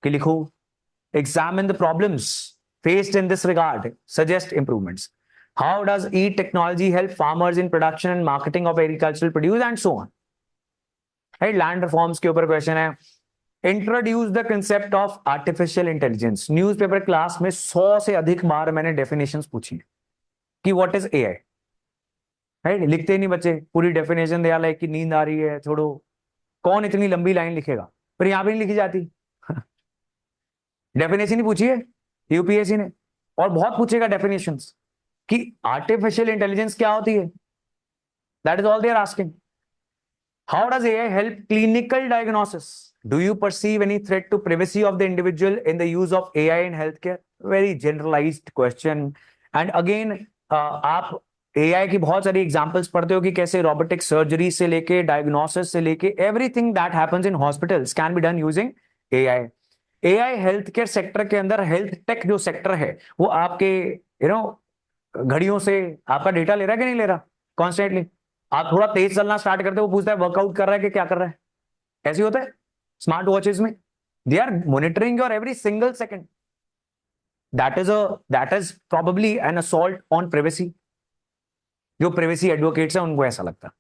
कि लिखो, examine the problems faced in this regard, suggest improvements. How does e-technology help farmers in production and marketing of agricultural produce and so on? Right, land reforms के ऊपर question है. Introduce the concept of artificial intelligence. Newspaper class में 100 से अधिक बार मैंने definitions पूछी कि what is AI, right? लिखते नहीं बच्चे पूरी डेफिनेशन, दे आर लाइक कि नींद आ रही है छोड़ो, कौन इतनी लंबी लाइन लिखेगा? पर यहां पे नहीं लिखी जाती. डेफिनेशन ही पूछी है यूपीएससी ने, और बहुत पूछेगा डेफिनेशंस कि आर्टिफिशियल इंटेलिजेंस क्या होती है. That is all they are asking. How does AI help clinical diagnosis? Do you perceive any threat to privacy of the individual in the use of AI in health care? Very generalized question. And again आप AI की बहुत सारी examples पढ़ते हो कि कैसे robotic surgery से लेके डायग्नोसिस से लेके everything that happens in hospitals can be done using AI. AI health care sector के अंदर, हेल्थ टेक जो सेक्टर है वो आपके घड़ियों से आपका डेटा ले रहा है कि नहीं ले रहा कॉन्स्टेंटली? आप थोड़ा तेज चलना स्टार्ट करते हो, वो पूछता है वर्कआउट कर रहा है कि क्या कर रहा है. ऐसे होता है स्मार्ट वॉचेस में, they are monitoring your every single second. That is probably an assault on privacy. जो प्राइवेसी एडवोकेट्स हैं उनको ऐसा लगता है,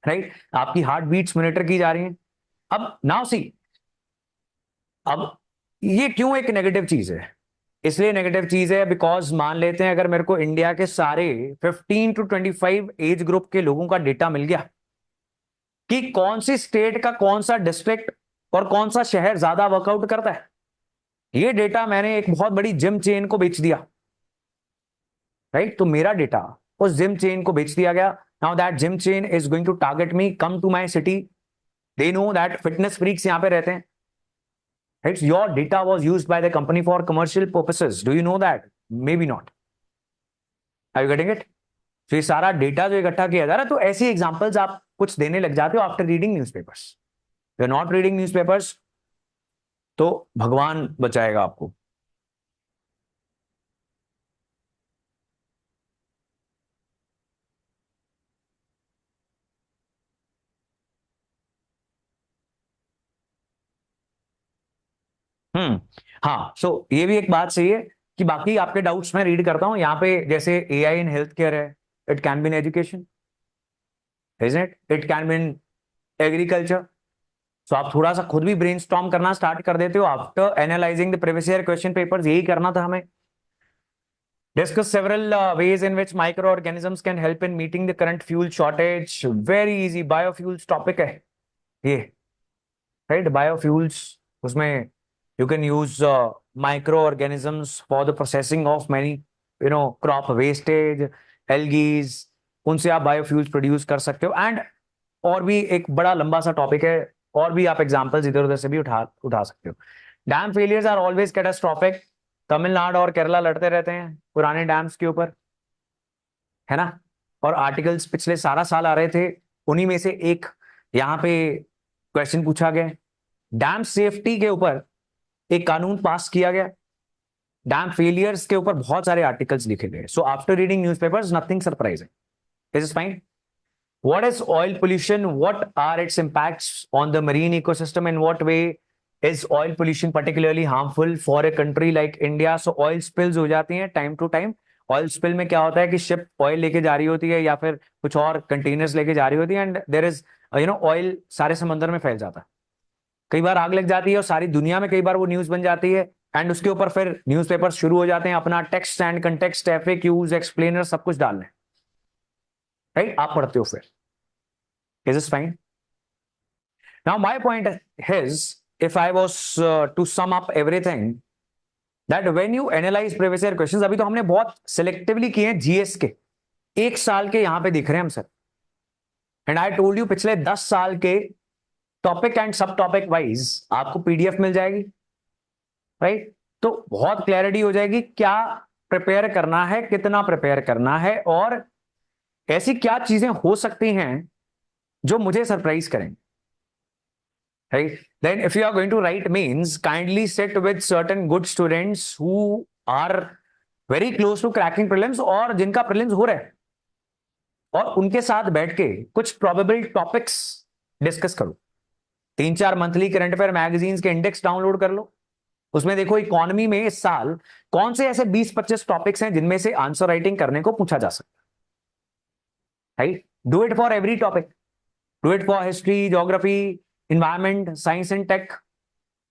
राइट? आपकी हार्ट बीट्स मॉनिटर की जा रही हैं. अब नाउ सी, अब ये क्यों एक नेगेटिव चीज है? इसलिए नेगेटिव चीज है बिकॉज मान लेते हैं अगर मेरे को इंडिया के सारे 15 to 25 एज ग्रुप के लोगों का डेटा मिल गया कि कौन सी स्टेट का कौन सा डिस्ट्रिक्ट और कौन सा शहर ज्यादा वर्कआउट करता है, ये डेटा मैंने एक बहुत बड़ी जिम चेन को बेच दिया, राइट? तो मेरा डेटा उस जिम चेन को बेच दिया गया. Now that gym chain is going to target me, come to my city. They know that fitness freaks यहाँ पे रहते हैं. Right? Your data was used by the company for commercial purposes. Do you know that? Maybe not. Are you getting it? तो ये सारा data जो इकट्ठा किया जा रहा है, तो ऐसी एग्जांपल्स आप कुछ देने लग जाते हो after reading newspapers. You are not reading newspapers तो भगवान बचाएगा आपको. हाँ, सो ये भी एक बात सही है कि बाकी आपके डाउट्स मैं रीड करता हूं यहाँ पे. जैसे एआई इन हेल्थ केयर है, it can be in education, isn't it? It can be in agriculture. So आप थोड़ा सा खुद भी ब्रेनस्टॉर्म करना स्टार्ट कर देते हो after analysing the previous year question papers. यही करना था हमें. Discuss several ways in which microorganisms can help in meeting the current fuel shortage. Very easy, biofuels topic है ये, right? Biofuels, उसमें you can use microorganisms for the processing of many, crop wastage, algae. उनसे आप biofuels produce कर सकते हो. And और भी एक बड़ा लंबा सा टॉपिक है, और भी आप एग्जांपल्स इधर उधर से भी उठा सकते हो. Dam failures are always catastrophic. Tamil Nadu और केरला लड़ते रहते हैं पुराने डैम्स के ऊपर, है ना. और आर्टिकल्स पिछले सारा साल आ रहे थे. उन्हीं में से एक यहाँ पे क्वेश्चन पूछा गया. डैम सेफ्टी के ऊपर एक कानून पास किया गया. डैम फेलियर्स के ऊपर बहुत सारे आर्टिकल्स लिखे गए. So after reading newspapers, nothing surprising. This is fine. What is oil pollution? What are its impacts on the marine ecosystem? In what way is oil pollution particularly harmful for a country like India? So oil spills हो जाती हैं time to time. Oil spill में क्या होता है कि ship oil लेके जा रही होती है या फिर कुछ और कंटेनर्स लेके जा रही होती है, एंड देयर इज ऑयल सारे समंदर में फैल जाता है. कई बार आग लग जाती है और सारी दुनिया में कई बार वो न्यूज बन जाती है, एंड उसके ऊपर फिर न्यूज़पेपर्स शुरू हो जाते हैं अपना text and context, FAQs, explainer सब कुछ डालने. राइट? आप पढ़ते हो फिर. Is this fine? Now, my point is, if I was to sum up everything, that when you analyze previous year questions, अभी तो हमने बहुत selectively किए हैं जीएस के, एक साल के यहां पे दिख रहे हैं हम sir. And I told you पिछले 10 साल के टॉपिक एंड सब टॉपिक वाइज आपको पीडीएफ मिल जाएगी. राइट? तो बहुत क्लैरिटी हो जाएगी क्या प्रिपेयर करना है, कितना प्रिपेयर करना है, और ऐसी क्या चीजें हो सकती हैं जो मुझे सरप्राइज करेंगे. Right? Then if you are going to write means, kindly sit with certain good students who are very close to cracking prelims और जिनका prelims हो रहा है, और उनके साथ बैठ के कुछ probable topics डिस्कस करो. 3-4 मंथली करंट अफेयर मैगजीन्स के इंडेक्स डाउनलोड कर लो. उसमें देखो इकोनॉमी में इस साल कौन से ऐसे 20-25 टॉपिक्स हैं जिनमें से आंसर राइटिंग करने को पूछा जा सकता है. Right? Do it for every topic. Do it for history, geography, environment, science and tech,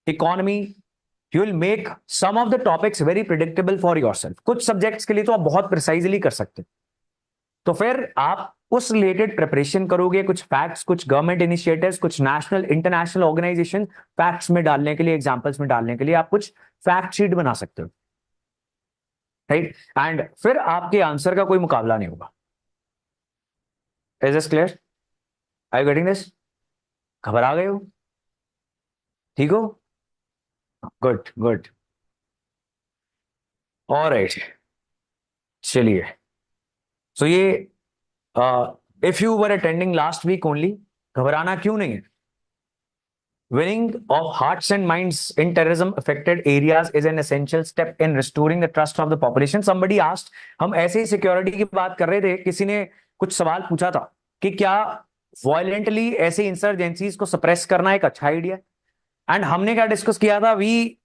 economy. You will make some of the topics very predictable for yourself. कुछ सब्जेक्ट्स के लिए तो आप बहुत प्रिसाइजली कर सकते हैं. तो फिर आप उस रिलेटेड प्रिपरेशन करोगे. कुछ फैक्ट्स, कुछ गवर्नमेंट इनिशिएटिव्स, कुछ नेशनल इंटरनेशनल ऑर्गेनाइजेशन फैक्ट्स में डालने के लिए, एग्जांपल्स में डालने के लिए आप कुछ फैक्ट शीट बना सकते हो. राइट? एंड फिर आपके आंसर का कोई मुकाबला नहीं होगा. Is this clear? Are you getting this? घबरा गए हो? ठीक हो? Good good. ऑलराइट, चलिए. सो ये if you were attending last week only, घबराना क्यों नहीं है. Winning of hearts and minds in terrorism affected areas is an essential step in restoring the trust of the population. Somebody asked, हम ऐसे ही security की बात कर रहे थे, किसी ने कुछ सवाल पूछा था कि क्या वायलेंटली ऐसे इंसर्जेंसीज को सप्रेस करना एक अच्छा आइडिया. एंड हमने क्या डिस्कस किया था? We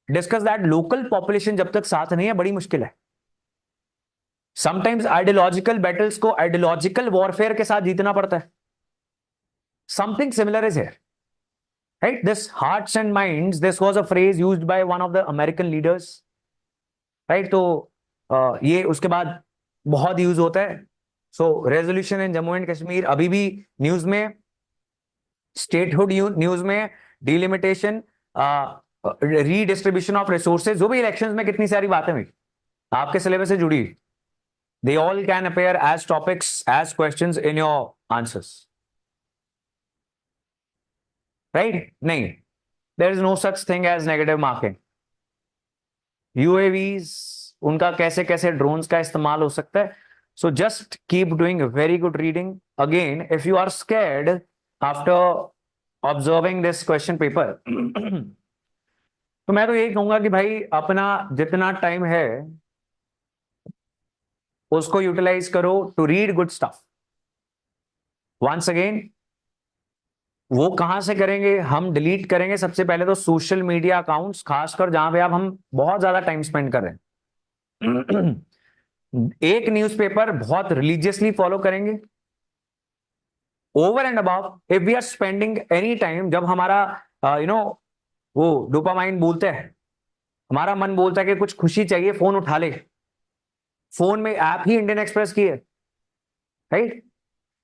discuss that local population जब तक साथ नहीं है बड़ी मुश्किल है. समटाइम्स आइडियोलॉजिकल बैटल्स को आइडियोलॉजिकल वॉरफेयर के साथ जीतना पड़ता है. Something similar is here. Right? This hearts and minds, this was a phrase used by one of the American leaders. Right? तो ये उसके बाद बहुत यूज होता है. So resolution in Jammu and Kashmir अभी भी न्यूज में, स्टेटहुड न्यूज में, डिलिमिटेशन, रीडिस्ट्रीब्यूशन ऑफ रिसोर्सेज, जो भी इलेक्शंस में कितनी सारी बातें हुई आपके सिलेबस से जुड़ी. They all can appear as topics, as questions in your answers. Right? नहीं. There is no such thing as negative marking. UAVs, उनका कैसे कैसे ड्रोन्स का इस्तेमाल हो सकता है. So just keep doing very good reading. Again, if you are scared after observing this question paper, तो मैं तो यही कहूंगा कि भाई अपना जितना टाइम है उसको यूटिलाइज करो to read good stuff. Once again, वो कहां से करेंगे? हम डिलीट करेंगे सबसे पहले तो सोशल मीडिया अकाउंट्स, खासकर जहां पे आप हम बहुत ज्यादा टाइम स्पेंड कर रहे हैं. एक न्यूज़पेपर बहुत रिलीजियसली फॉलो करेंगे. Over and above, if we are spending any time, जब हमारा वो डोपामाइन बोलते हैं, हमारा मन बोलता है कि कुछ खुशी चाहिए, फोन उठा ले. फोन में ऐप ही इंडियन एक्सप्रेस की है, राइट?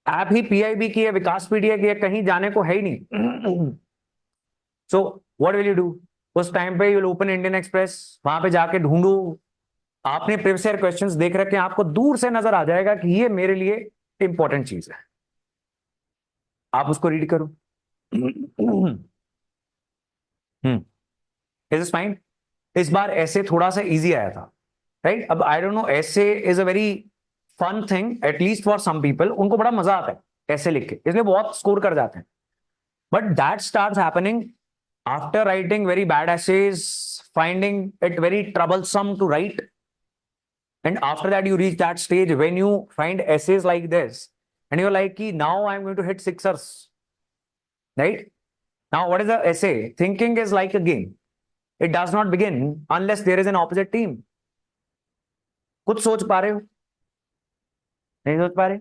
ऐप ही पीआईबी की है, विकास पीडिया की है, कहीं जाने को है ही नहीं. So what will you do? उस टाइम पे यू ओपन इंडियन एक्सप्रेस, वहां पे जाके ढूंढो. आपने प्रीवियस ईयर क्वेश्चंस देख रखे हैं, आपको दूर से नजर आ जाएगा कि ये मेरे लिए इंपॉर्टेंट चीज है. आप उसको रीड करो. Is it fine? इस बार ऐसे थोड़ा सा इजी आया था, राइट? अब I don't know, essay is a very fun thing, at least for some people. उनको बड़ा मजा आता है ऐसे लिख के, इसलिए बहुत स्कोर कर जाते हैं. But that starts happening after writing very bad essays, finding it very troublesome to write. And after that, you reach that stage when you find essays like this, and you're like, now I'm going to hit sixers, right? Now, what is the essay? Thinking is like a game. It does not begin unless there is an opposite team. कुछ सोच पा रहे हो? नहीं सोच पा रहे?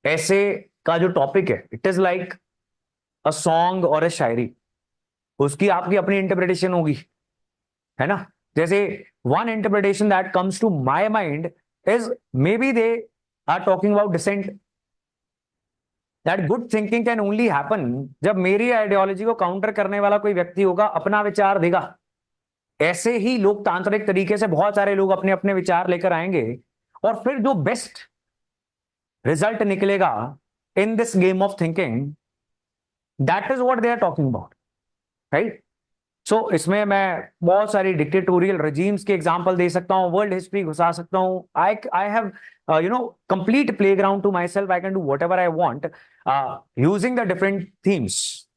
ऐसे का जो टॉपिक है, it is like a song और अ शायरी. उसकी आपकी अपनी इंटरप्रिटेशन होगी, है ना? जैसे one interpretation that comes to my mind is maybe they are talking about dissent. That good thinking can only happen जब मेरी आइडियोलॉजी को काउंटर करने वाला कोई व्यक्ति होगा, अपना विचार देगा. ऐसे ही लोकतांत्रिक तरीके से बहुत सारे लोग अपने अपने विचार लेकर आएंगे, और फिर जो बेस्ट रिजल्ट निकलेगा in this game of thinking, that is what they are talking about, right? So इसमें मैं बहुत सारी डिक्टेटोरियल रेजीम्स के एग्जांपल दे सकता हूं, वर्ल्ड हिस्ट्री घुसा सकता हूं. I have complete playground to myself. I can do whatever I want using the different themes.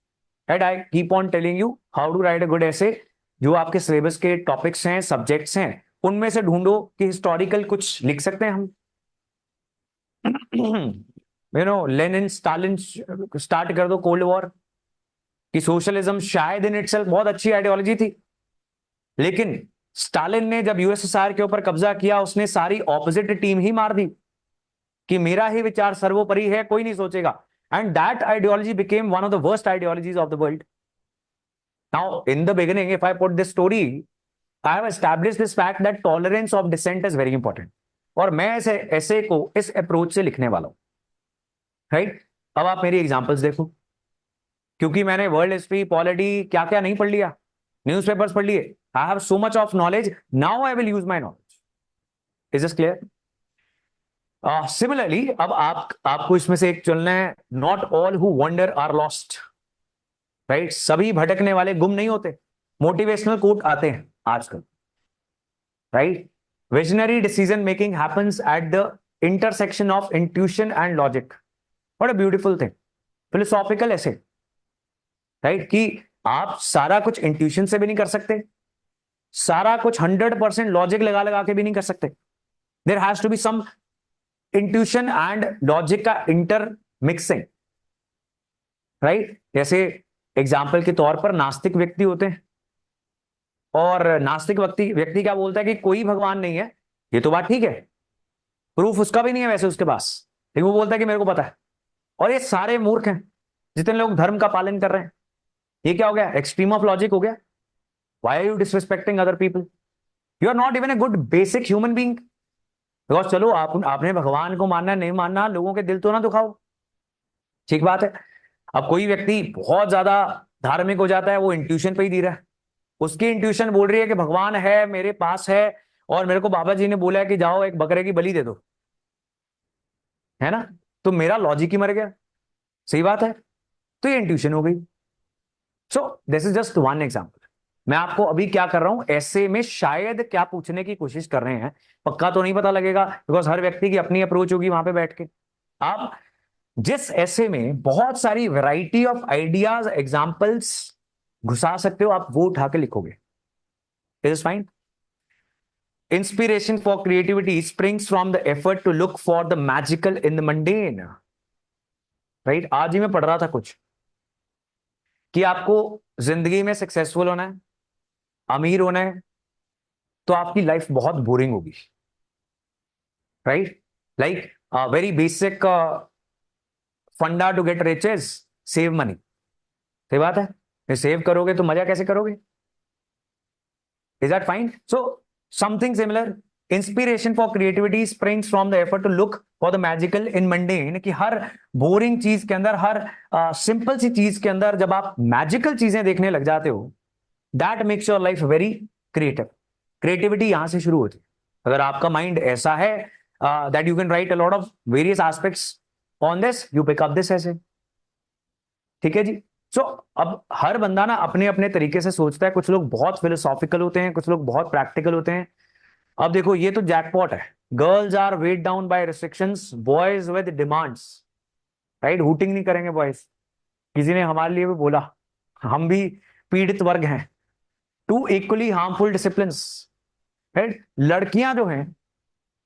And I keep on telling you how to write a good essay. जो आपके syllabus के topics हैं, subjects हैं, उनमें से ढूंढो कि historical कुछ लिख सकते हैं हम. लेनिन, स्टालिन स्टार्ट कर दो कोल्ड वॉर. कि सोशलिज्म शायद इन इटसेल्फ बहुत अच्छी आइडियोलॉजी थी, लेकिन स्टालिन ने जब यूएसएसआर के ऊपर कब्जा किया, उसने सारी ऑपोजिट टीम ही मार दी कि मेरा ही विचार सर्वोपरि है, कोई नहीं सोचेगा. And that ideology became one of the worst ideologies of the world. Now in the beginning, if I put this story, I have established this fact that tolerance of dissent is very important. और मैं ऐसे को इस approach से लिखने वाला हूं, right? अब आप मेरी एग्जांपल्स देखो, क्योंकि मैंने वर्ल्ड हिस्ट्री, पॉलिटी, क्या क्या नहीं पढ़ लिया, न्यूज़पेपर्स पढ़ लिए. I have so much of knowledge, now I will use my knowledge. Is this clear? Similarly, अब आपको इसमें से एक चुनना है. Not all who wander are lost, right? सभी भटकने वाले गुम नहीं होते. मोटिवेशनल कोट आते हैं आजकल, right? Visionary decision making happens at the intersection of intuition and logic. What a beautiful thing. Philosophical ऐसे, राइट? कि आप सारा कुछ इंट्यूशन से भी नहीं कर सकते, सारा कुछ 100% लॉजिक लगा लगा के भी नहीं कर सकते. There has to be some intuition and logic का इंटर मिक्सिंग, राइट? जैसे एग्जाम्पल के तौर पर नास्तिक व्यक्ति होते हैं, और नास्तिक व्यक्ति क्या बोलता है कि कोई भगवान नहीं है. ये तो बात ठीक है, प्रूफ उसका भी नहीं है वैसे उसके पास, लेकिन वो बोलता है कि मेरे को पता है. और ये सारे मूर्ख हैं जितने लोग धर्म का पालन कर रहे हैं. ये क्या हो गया? एक्सट्रीम ऑफ लॉजिक हो गया. Why are you disrespecting other people? You are not even a good basic human being. Because चलो आपने भगवान को मानना नहीं मानना, लोगों के दिल तो ना दुखाओ, ठीक बात है. अब कोई व्यक्ति बहुत ज्यादा धार्मिक हो जाता है, वो इंट्यूशन पे ही दी रहा है, उसकी इंट्यूशन बोल रही है कि भगवान है, मेरे पास है, और मेरे को बाबा जी ने बोला है कि जाओ एक बकरे की बलि दे दो, है ना, तो मेरा लॉजिक ही मर गया। सही बात है, तो ये इंट्यूशन हो गई। So this is just one example. मैं आपको अभी क्या कर रहा हूं, ऐसे में शायद क्या पूछने की कोशिश कर रहे हैं, पक्का तो नहीं पता लगेगा, बिकॉज हर व्यक्ति की अपनी अप्रोच होगी वहां पे बैठ के। आप जिस ऐसे में बहुत सारी वैरायटी ऑफ आइडियाज, एग्जाम्पल्स घुसा सकते हो, आप वो उठा के लिखोगे। Is fine. Inspiration for creativity springs from the effort to look for the magical in the mundane. Right, आज ही मैं पढ़ रहा था कुछ कि आपको जिंदगी में सक्सेसफुल होना है, अमीर होना है, तो आपकी लाइफ बहुत बोरिंग होगी। Right, like very basic funda to get riches, save money. सही बात है, सेव करोगे तो मजा कैसे करोगे? Is that fine? So something similar, inspiration for creativity springs from the effort to look for the magical in mundane, कि हर बोरिंग चीज के अंदर, हर सिंपल सी चीज के अंदर जब आप मैजिकल चीजें देखने लग जाते हो, that makes your life very creative. Creativity यहां से शुरू होती है। अगर आपका माइंड ऐसा है that you can write a lot of various aspects on this, you pick up this essay. ठीक है जी। सो अब हर बंदा ना अपने अपने तरीके से सोचता है, कुछ लोग बहुत फिलोसॉफिकल होते हैं, कुछ लोग बहुत प्रैक्टिकल होते हैं। अब देखो, ये तो जैकपॉट है। Girls are weighed down by restrictions, boys with demands. Right, hooting नहीं करेंगे बॉयज। किसी ने हमारे लिए भी बोला, हम भी पीड़ित वर्ग हैं। Two equally harmful discipline. Right, लड़कियां जो हैं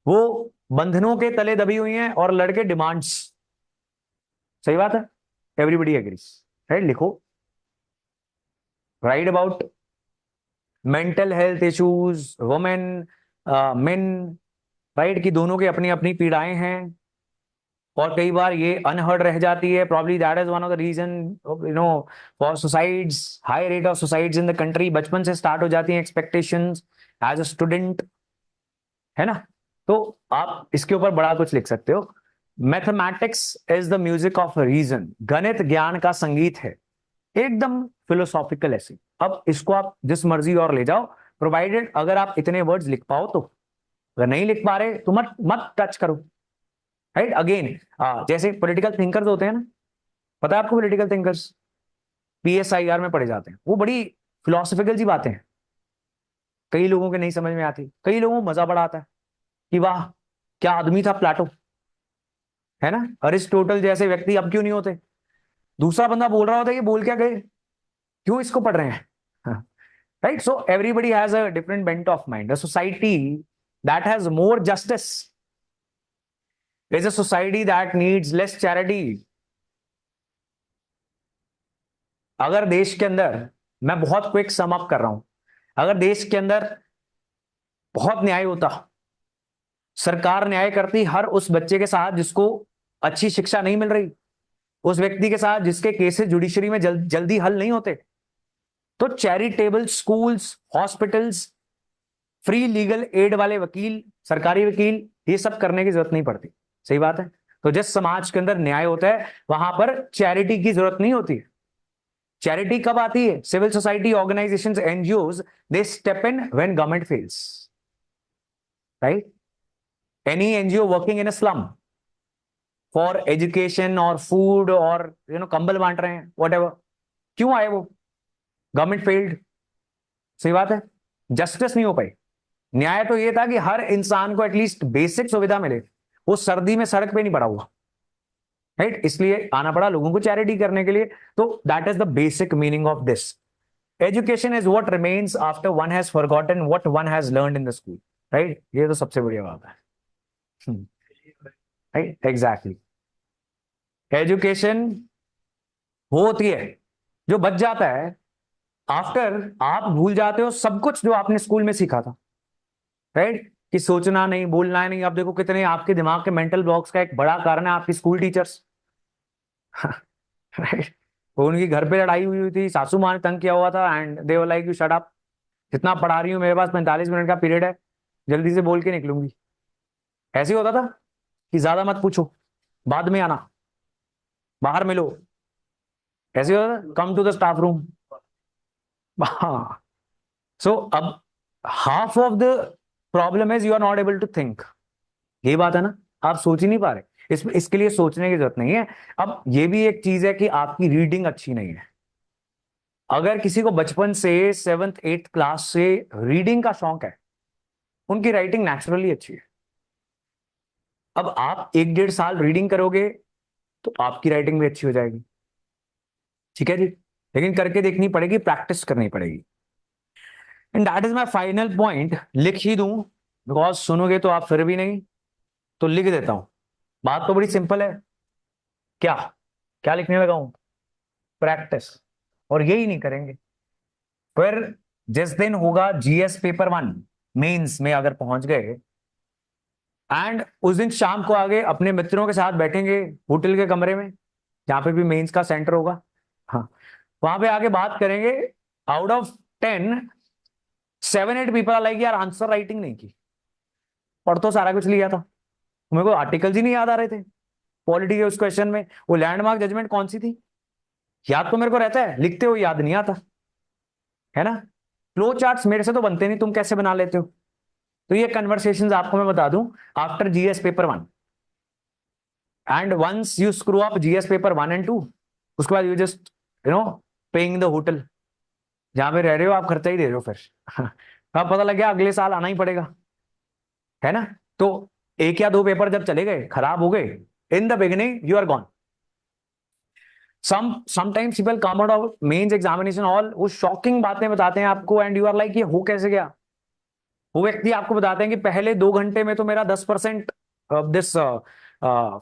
वो बंधनों के तले दबी हुई हैं, और लड़के डिमांड्स। सही बात है, एवरीबडी एग्रीज। राइट, लिखो, right about mental health issues, women, main. Right, कि दोनों की अपनी अपनी पीड़ाएं हैं, और कई बार ये अनहर्ड रह जाती है। Probably that is one of the reason, you know, for suicides, high rate of suicides in the country. बचपन से स्टार्ट हो जाती हैं एक्सपेक्टेशंस एज अ स्टूडेंट, है ना। तो आप इसके ऊपर बड़ा कुछ लिख सकते हो। Mathematics is the music of reason, गणित ज्ञान का संगीत है। एकदम फिलोसॉफिकल ऐसे। अब इसको आप जिस मर्जी और ले जाओ, प्रोवाइडेड अगर आप इतने वर्ड्स लिख पाओ तो। अगर नहीं लिख पा रहे तो मत मत टच करो। राइट, अगेन जैसे पॉलिटिकल थिंकर्स होते हैं ना, पता है आपको, पॉलिटिकल थिंकर्स PSIR में पढ़े जाते हैं, वो बड़ी फिलोसॉफिकल सी बातें हैं। कई लोगों के नहीं समझ में आती, कई लोगों को मजा बड़ा आता है कि वाह, क्या आदमी था प्लेटो, है ना। अरिस्टोटल जैसे व्यक्ति अब क्यों नहीं होते? दूसरा बंदा बोल रहा होता है कि बोल क्या गए, क्यों इसको पढ़ रहे हैं? Right, so everybody has a different bent of mind. A society that has more justice is a society that needs less charity. अगर देश के अंदर, मैं बहुत क्विक सम अप कर रहा हूं, अगर देश के अंदर बहुत न्याय होता, सरकार न्याय करती हर उस बच्चे के साथ जिसको अच्छी शिक्षा नहीं मिल रही, उस व्यक्ति के साथ जिसके केसेस जुडिशरी में जल्दी हल नहीं होते, तो charitable schools, hospitals, free legal aid वाले वकील, सरकारी वकील, ये सब करने की जरूरत नहीं पड़ती। सही बात है। तो जिस समाज के अंदर न्याय होता है वहां पर चैरिटी की जरूरत नहीं होती। चैरिटी कब आती है? Civil society organisations, NGOs, they step in when government fails. Right, any NGO working in a slum for education और फूड और कंबल बांट रहे हैं, व्हाटएवर, क्यों आए वो? Government failed. सही बात है, जस्टिस नहीं हो पाई। न्याय तो ये था कि हर इंसान को एटलीस्ट बेसिक सुविधा मिले। वो सर्दी में सड़क पे नहीं पड़ा हुआ, राइट, इसलिए आना पड़ा लोगों को चैरिटी करने के लिए। तो that is the basic meaning of this. Education is what remains after one has forgotten what one has learned in the school. Right, ये तो सबसे बढ़िया बात है। Right, exactly. एजुकेशन वो होती है जो बच जाता है आफ्टर आप भूल जाते हो सब कुछ जो आपने स्कूल में सीखा था। राइट, कि सोचना नहीं, बोलना नहीं। अब देखो कितने आपके दिमाग के मेंटल ब्लॉक्स का एक बड़ा कारण है आपकी स्कूल टीचर्स। राइट, तो उनकी घर पे लड़ाई हुई थी, सासू माँ ने तंग किया हुआ था, and they were like you shut up, जितना पढ़ा रही हूँ, मेरे पास 45 मिनट का पीरियड है, जल्दी से बोल के निकलूंगी। ऐसे ही होता था कि ज्यादा मत पूछो, बाद में आना, बाहर मिलो। ऐसे ही होता था, come to the staff room. हाँ, सो अब half of the problem is you are not able to think. ये बात है ना, आप सोच ही नहीं पा रहे। इसके लिए सोचने की जरूरत नहीं है। अब ये भी एक चीज है कि आपकी रीडिंग अच्छी नहीं है। अगर किसी को बचपन से 7th 8th क्लास से रीडिंग का शौक है, उनकी राइटिंग नेचुरली अच्छी है। अब आप 1 1.5 साल रीडिंग करोगे तो आपकी राइटिंग भी अच्छी हो जाएगी। ठीक है जी, लेकिन करके देखनी पड़ेगी, प्रैक्टिस करनी पड़ेगी। And that is my final point. लिख ही दूं, बिकॉज सुनोगे तो आप फिर भी नहीं, तो लिख देता हूं। बात तो बड़ी सिंपल है। क्या क्या लिखने लगा हूं? प्रैक्टिस। और यही नहीं करेंगे, फिर जिस दिन होगा जीएस पेपर 1 मेंस में अगर पहुंच गए, एंड उस दिन शाम को आगे अपने मित्रों के साथ बैठेंगे होटल के कमरे में, जहां पे भी मेंस का सेंटर होगा, हाँ, वहां पे आके बात करेंगे। Out of 10, 7 8 people are like यार आंसर राइटिंग नहीं की, पढ़ तो सारा कुछ लिया था, मेरे को आर्टिकल्स ही नहीं याद आ रहे थे पॉलिटी के उस क्वेश्चन में। वो लैंडमार्क जजमेंट कौन सी थी, याद तो मेरे को रहता है, लिखते हो याद नहीं आता, है ना। फ्लो चार्ट्स मेरे से तो बनते नहीं, तुम कैसे बना लेते हो? तो ये कन्वर्सेशंस आपको मैं बता दूं after GS paper 1, and once you screw up GS paper 1 and 2, उसके बाद you just paying the hotel जहां पे रह रहे हो, आप खर्चा ही दे रहे हो फिर अब पता लग गया अगले साल आना ही पड़ेगा, है ना। तो 1 या 2 पेपर जब चले गए, खराब हो गए, in the beginning you are gone. Sometimes people come out of mains examination hall, वो शॉकिंग बातें बताते हैं आपको, एंड यू आर लाइक ये हो कैसे गया। वो व्यक्ति आपको बताते हैं कि पहले 2 घंटे में तो मेरा 10% दिस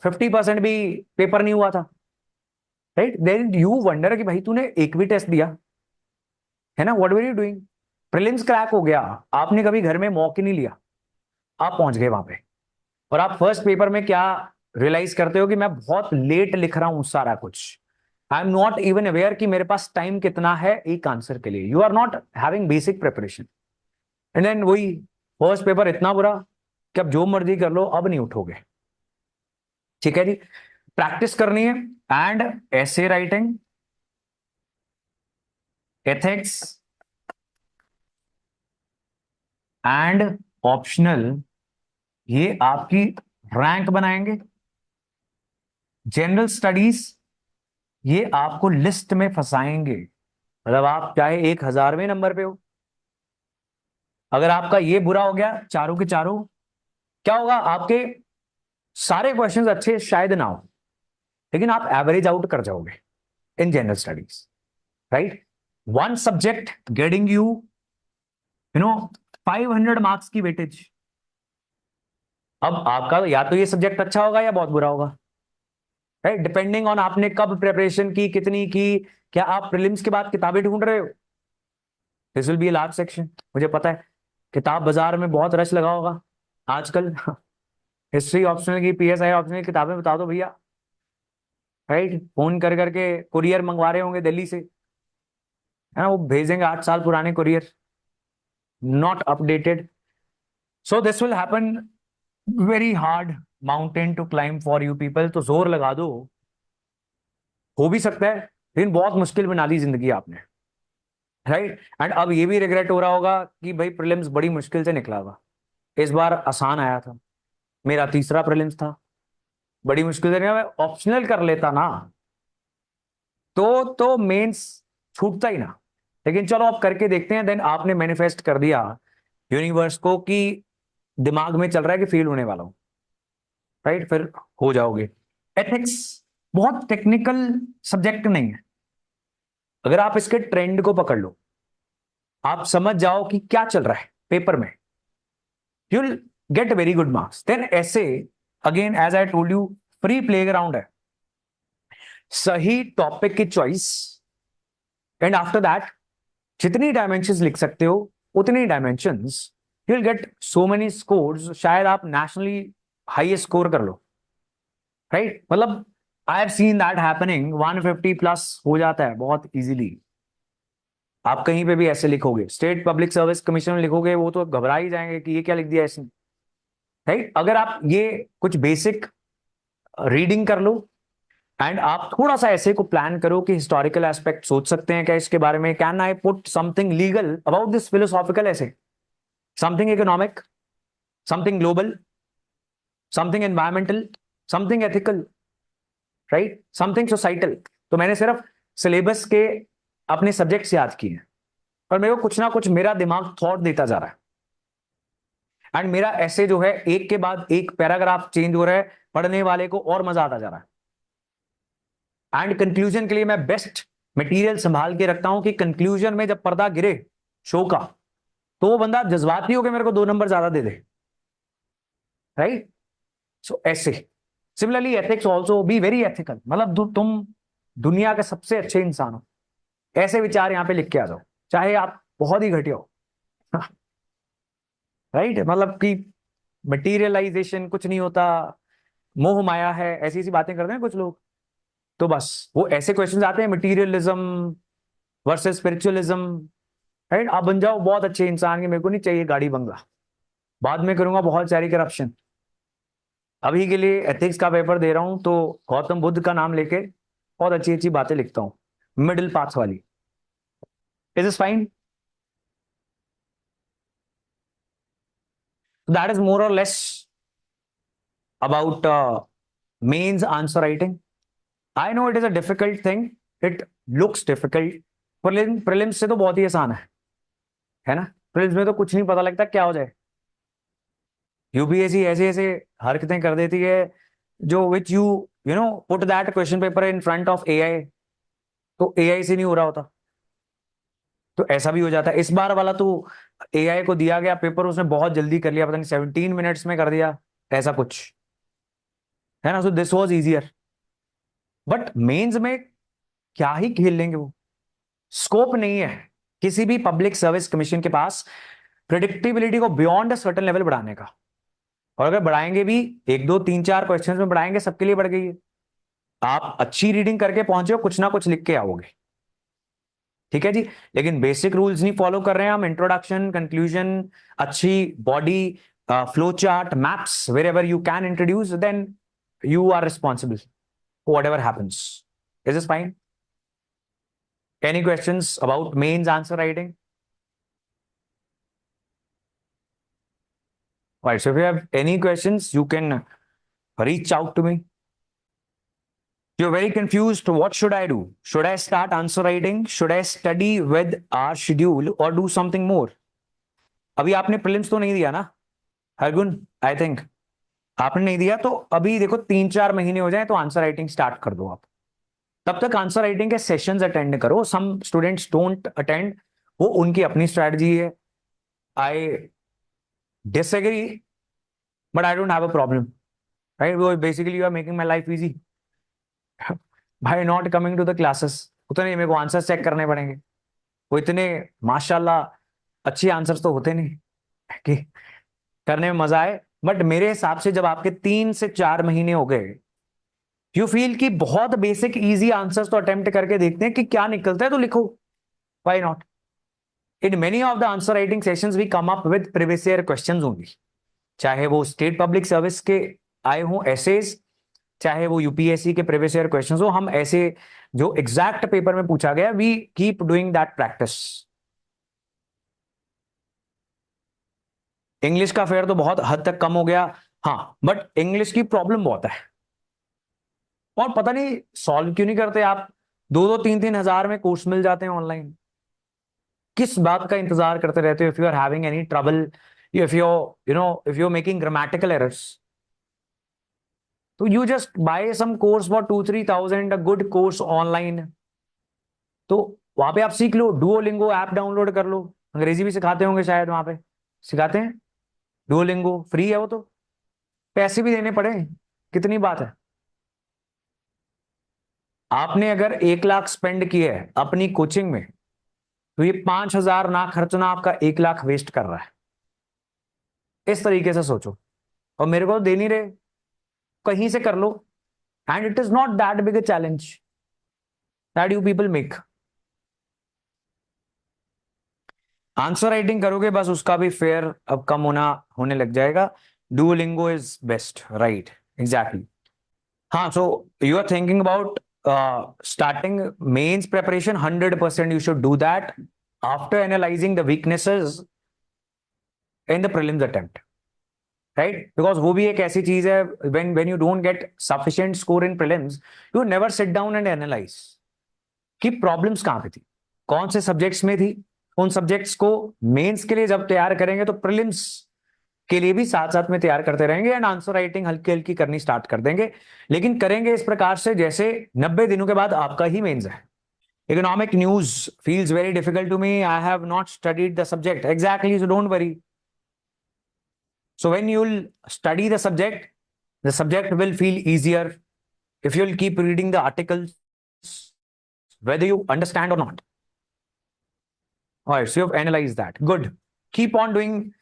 50% भी पेपर नहीं हुआ था। राइट, देन यू वंडर कि भाई तूने एक भी टेस्ट दिया, है ना, what were you doing. Prelims crack हो गया, आपने कभी घर में मॉक ही नहीं लिया, आप पहुंच गए वहां पे, और आप फर्स्ट पेपर में क्या रियलाइज करते हो कि मैं बहुत लेट लिख रहा हूं सारा कुछ। आई एम नॉट इवन अवेयर कि मेरे पास टाइम कितना है एक आंसर के लिए। You are not having basic preparation, and then वही फर्स्ट पेपर इतना बुरा कि अब जो मर्जी कर लो अब नहीं उठोगे। ठीक है जी, प्रैक्टिस करनी है। एंड ऐसे राइटिंग, एथिक्स एंड ऑप्शनल, ये आपकी रैंक बनाएंगे। जनरल स्टडीज, ये आपको लिस्ट में फंसाएंगे। मतलब आप चाहे 1000वें नंबर पे हो, अगर आपका ये बुरा हो गया चारों के चारों, क्या होगा, आपके सारे क्वेश्चंस अच्छे शायद ना हो, लेकिन आप एवरेज आउट कर जाओगे in general studies. Right, one subject getting you you know 500 marks की वेटेज। अब आपका या तो ये सब्जेक्ट अच्छा होगा या बहुत बुरा होगा, राइट, डिपेंडिंग ऑन आपने कब प्रिपरेशन की, कितनी की। क्या आप प्रीलिम्स के बाद किताबें ढूंढ रहे हो? This will be large section, मुझे पता है। किताब बाजार में बहुत रश लगा होगा आजकल हिस्ट्री ऑप्शनल की, पीएसआई ऑप्शनल की किताबें बता दो भैया, राइट, फोन कर करके कुरियर मंगवा रहे होंगे दिल्ली से, है ना, वो भेजेंगे 8 साल पुराने courier, not updated. So this will happen, very hard mountain to climb for you people. तो जोर लगा दो, हो भी सकता है, लेकिन बहुत मुश्किल बना दी जिंदगी आपने, राइट। एंड अब ये भी रिग्रेट हो रहा होगा कि भाई प्रीलिम्स बड़ी मुश्किल से निकला हुआ, इस बार आसान आया था, मेरा तीसरा प्रीलिम्स था, बड़ी मुश्किल से नहीं, मैं ऑप्शनल कर लेता ना तो मेंस छूटता ही ना। लेकिन चलो अब करके देखते हैं। देन आपने मैनिफेस्ट कर दिया यूनिवर्स को कि दिमाग में चल रहा है कि फेल होने वाला हूं, राइट, फिर हो जाओगे। एथिक्स बहुत टेक्निकल सब्जेक्ट नहीं है, अगर आप इसके ट्रेंड को पकड़ लो, आप समझ जाओ कि क्या चल रहा है पेपर में, you will get very good marks. Then essay, again as I told you, free playground है, सही टॉपिक की चॉइस, एंड आफ्टर दैट जितनी डायमेंशंस लिख सकते हो उतनी dimensions, you will get so many scores, शायद आप नेशनली हाईएस्ट स्कोर कर लो, राइट। मतलब I have seen that happening, 150+ हो जाता है बहुत इजीली। आप कहीं पे भी ऐसे लिखोगे, स्टेट पब्लिक सर्विस कमीशन में लिखोगे, वो तो घबरा ही जाएंगे कि ये क्या लिख दिया ऐसे, राइट। अगर आप ये कुछ बेसिक रीडिंग कर लो, एंड आप थोड़ा सा ऐसे को प्लान करो कि हिस्टोरिकल एस्पेक्ट सोच सकते हैं क्या इसके बारे में, can I put something legal about this philosophical essay, something economic, something global, something environmental, something ethical, right, something societal. तो मैंने सिर्फ सिलेबस के अपने सब्जेक्ट्स याद किए हैं, पर मेरे को कुछ ना कुछ मेरा दिमाग थॉट देता जा रहा है, एंड मेरा ऐसे जो है एक के बाद एक पैराग्राफ चेंज हो रहा है, पढ़ने वाले को और मजा आता जा रहा है। एंड कंक्लूजन के लिए मैं बेस्ट मटेरियल संभाल के रखता हूं कि कंक्लूजन में जब पर्दा गिरे शो का, तो वो बंदा जज्बाती होकर मेरे को 2 नंबर ज्यादा दे दे, राइट। सो ऐसे similarly ethics also be very ethical, मतलब तुम दुनिया के सबसे अच्छे इंसान हो, ऐसे विचार यहां पे लिख के आ जाओ, चाहे आप बहुत ही घटिया हो। राइट, मतलब कि मटीरियलाइजेशन कुछ नहीं होता, मोह माया है, ऐसी ऐसी बातें करते हैं कुछ लोग। तो बस वो ऐसे क्वेश्चंस आते हैं, मटीरियलिज्म वर्सेस स्पिरिचुअलिज्म, राइट। आप बन जाओ बहुत अच्छे इंसान के, मेरे को नहीं चाहिए गाड़ी बंगला, बाद में करूंगा बहुत सारी करप्शन, अभी के लिए एथिक्स का पेपर दे रहा हूं तो गौतम बुद्ध का नाम लेके बहुत अच्छी अच्छी बातें लिखता हूं, मिडिल पाथ वाली। Is is fine? That is more or less about mains answer writing. I know it is a difficult thing, it looks difficult. Prelims से तो बहुत ही आसान है ना। प्रीलिम्स में तो कुछ नहीं पता लगता क्या हो जाए। यूपीएससी ऐसे ऐसे हरकतें कर देती है जो which you you know put that question paper in front of AI, तो एआई से नहीं हो रहा होता, तो ऐसा भी हो जाता है। इस बार वाला तो एआई को दिया गया पेपर, उसने बहुत जल्दी कर लिया, पता नहीं 17 मिनट्स में कर दिया, ऐसा कुछ है ना। So this was easier, but mains में क्या ही खेल लेंगे वो, स्कोप नहीं है किसी भी पब्लिक सर्विस कमीशन के पास प्रिडिक्टिबिलिटी को बियॉन्ड अ सर्टेन लेवल बढ़ाने का। और अगर बढ़ाएंगे भी, एक दो तीन चार क्वेश्चंस में बढ़ाएंगे, सबके लिए बढ़ गई है। आप अच्छी रीडिंग करके पहुंचे हो, कुछ ना कुछ लिख के आओगे, ठीक है जी। लेकिन बेसिक रूल्स नहीं फॉलो कर रहे हैं हम, इंट्रोडक्शन, कंक्लूजन, अच्छी body, flow chart, maps, wherever you can introduce, then you are responsible for whatever happens. Is this fine? Any questions about mains answer writing? All right, so if you have any questions, you can reach out to me. You're very confused. What should I do? Should I start answer writing? Should I study with our schedule or do something more? अभी आपने prelims तो नहीं दिया ना Hargun? I think आपने नहीं दिया, तो अभी देखो 3-4 महीने हो जाए तो आंसर राइटिंग स्टार्ट कर दो आप। तब तक आंसर राइटिंग के सेशंस अटेंड करो। सम स्टूडेंट्स डोंट अटेंड, वो उनकी अपनी स्ट्रेटजी है, I disagree, but I don't have a problem, right. वो basically you are making my life easy by not coming to the classes. उतने मेरे को आंसर चेक करने पड़ेंगे, वो इतने माशाल्लाह अच्छे आंसर्स तो होते नहीं कि करने में मजा आए। बट मेरे हिसाब से जब आपके 3 से 4 महीने हो गए, यू फील कि बहुत बेसिक इजी आंसर्स तो अटेम्प्ट करके देखते हैं कि क्या निकलता है, तो लिखो, why not. In many of the answer writing sessions we come up with previous year questions only, चाहे वो स्टेट पब्लिक सर्विस के आए हों एसेज, चाहे वो यूपीएससी के प्रीवियस ईयर क्वेश्चंस हो, हम ऐसे जो एग्जैक्ट पेपर में पूछा गया, we keep doing that practice. English का फेयर तो बहुत हद तक कम हो गया, हाँ, बट इंग्लिश की प्रॉब्लम बहुत है, और पता नहीं सॉल्व क्यों नहीं करते आप। 2-2 3-3 हजार में कोर्स मिल जाते हैं ऑनलाइन, किस बात का इंतजार करते रहते हो? If you are having any trouble, if if you making grammatical errors, तो you just buy some course for 2-3 thousand, a good course online, तो वहां पे आप सीख लो। डुओलिंगो ऐप डाउनलोड कर लो, अंग्रेजी भी सिखाते होंगे शायद वहां पे, सिखाते हैं। डुओलिंगो फ्री है वो तो, पैसे भी देने पड़े, कितनी बात है। आपने अगर 1 लाख स्पेंड किए है अपनी कोचिंग में, तो ये 5,000 ना खर्चना आपका 1 लाख वेस्ट कर रहा है। इस तरीके से सोचो, और मेरे को तो दे नहीं रहे, कहीं से कर लो, and it is not that big a challenge that you people make. Answer writing करोगे बस, उसका भी फेयर अब कम होने लग जाएगा। Duolingo is best, right, exactly. हाँ, so you are thinking about starting mains preparation. 100% you should do that after analyzing the weaknesses in the prelims attempt, right? Because वो भी एक ऐसी चीज है, when you don't get sufficient score in prelims, you never sit down and analyze कि problems कहाँ पे थी, कौन से सब्जेक्ट्स में थी। उन सब्जेक्ट्स को मेंस के लिए जब तैयार करेंगे तो प्रीलिम्स के लिए भी साथ साथ में तैयार करते रहेंगे एंड आंसर राइटिंग हल्की हल्की करनी स्टार्ट कर देंगे। लेकिन करेंगे इस प्रकार से जैसे 90 दिनों के बाद आपका ही मेंस है। Economic news feels very difficult to me. I have not studied the subject exactly, so don't worry. So when you'll study the subject will feel easier if you'll keep reading the articles, whether you understand or not. All right, so you've analyzed that. Good. Keep on doing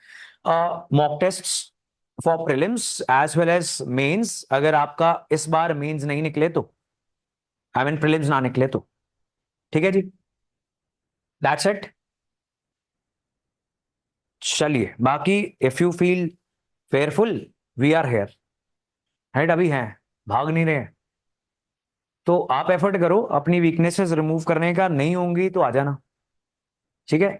mock tests for prelims as well as mains. अगर आपका इस बार mains नहीं निकले तो, I mean prelims ना निकले तो, ठीक है जी। That's it. चलिए बाकी if you feel fearful, we are here, right? अभी हैं, भाग नहीं रहे हैं। तो आप एफर्ट करो अपनी वीकनेसेस रिमूव करने का, नहीं होंगी तो आ जाना, ठीक है।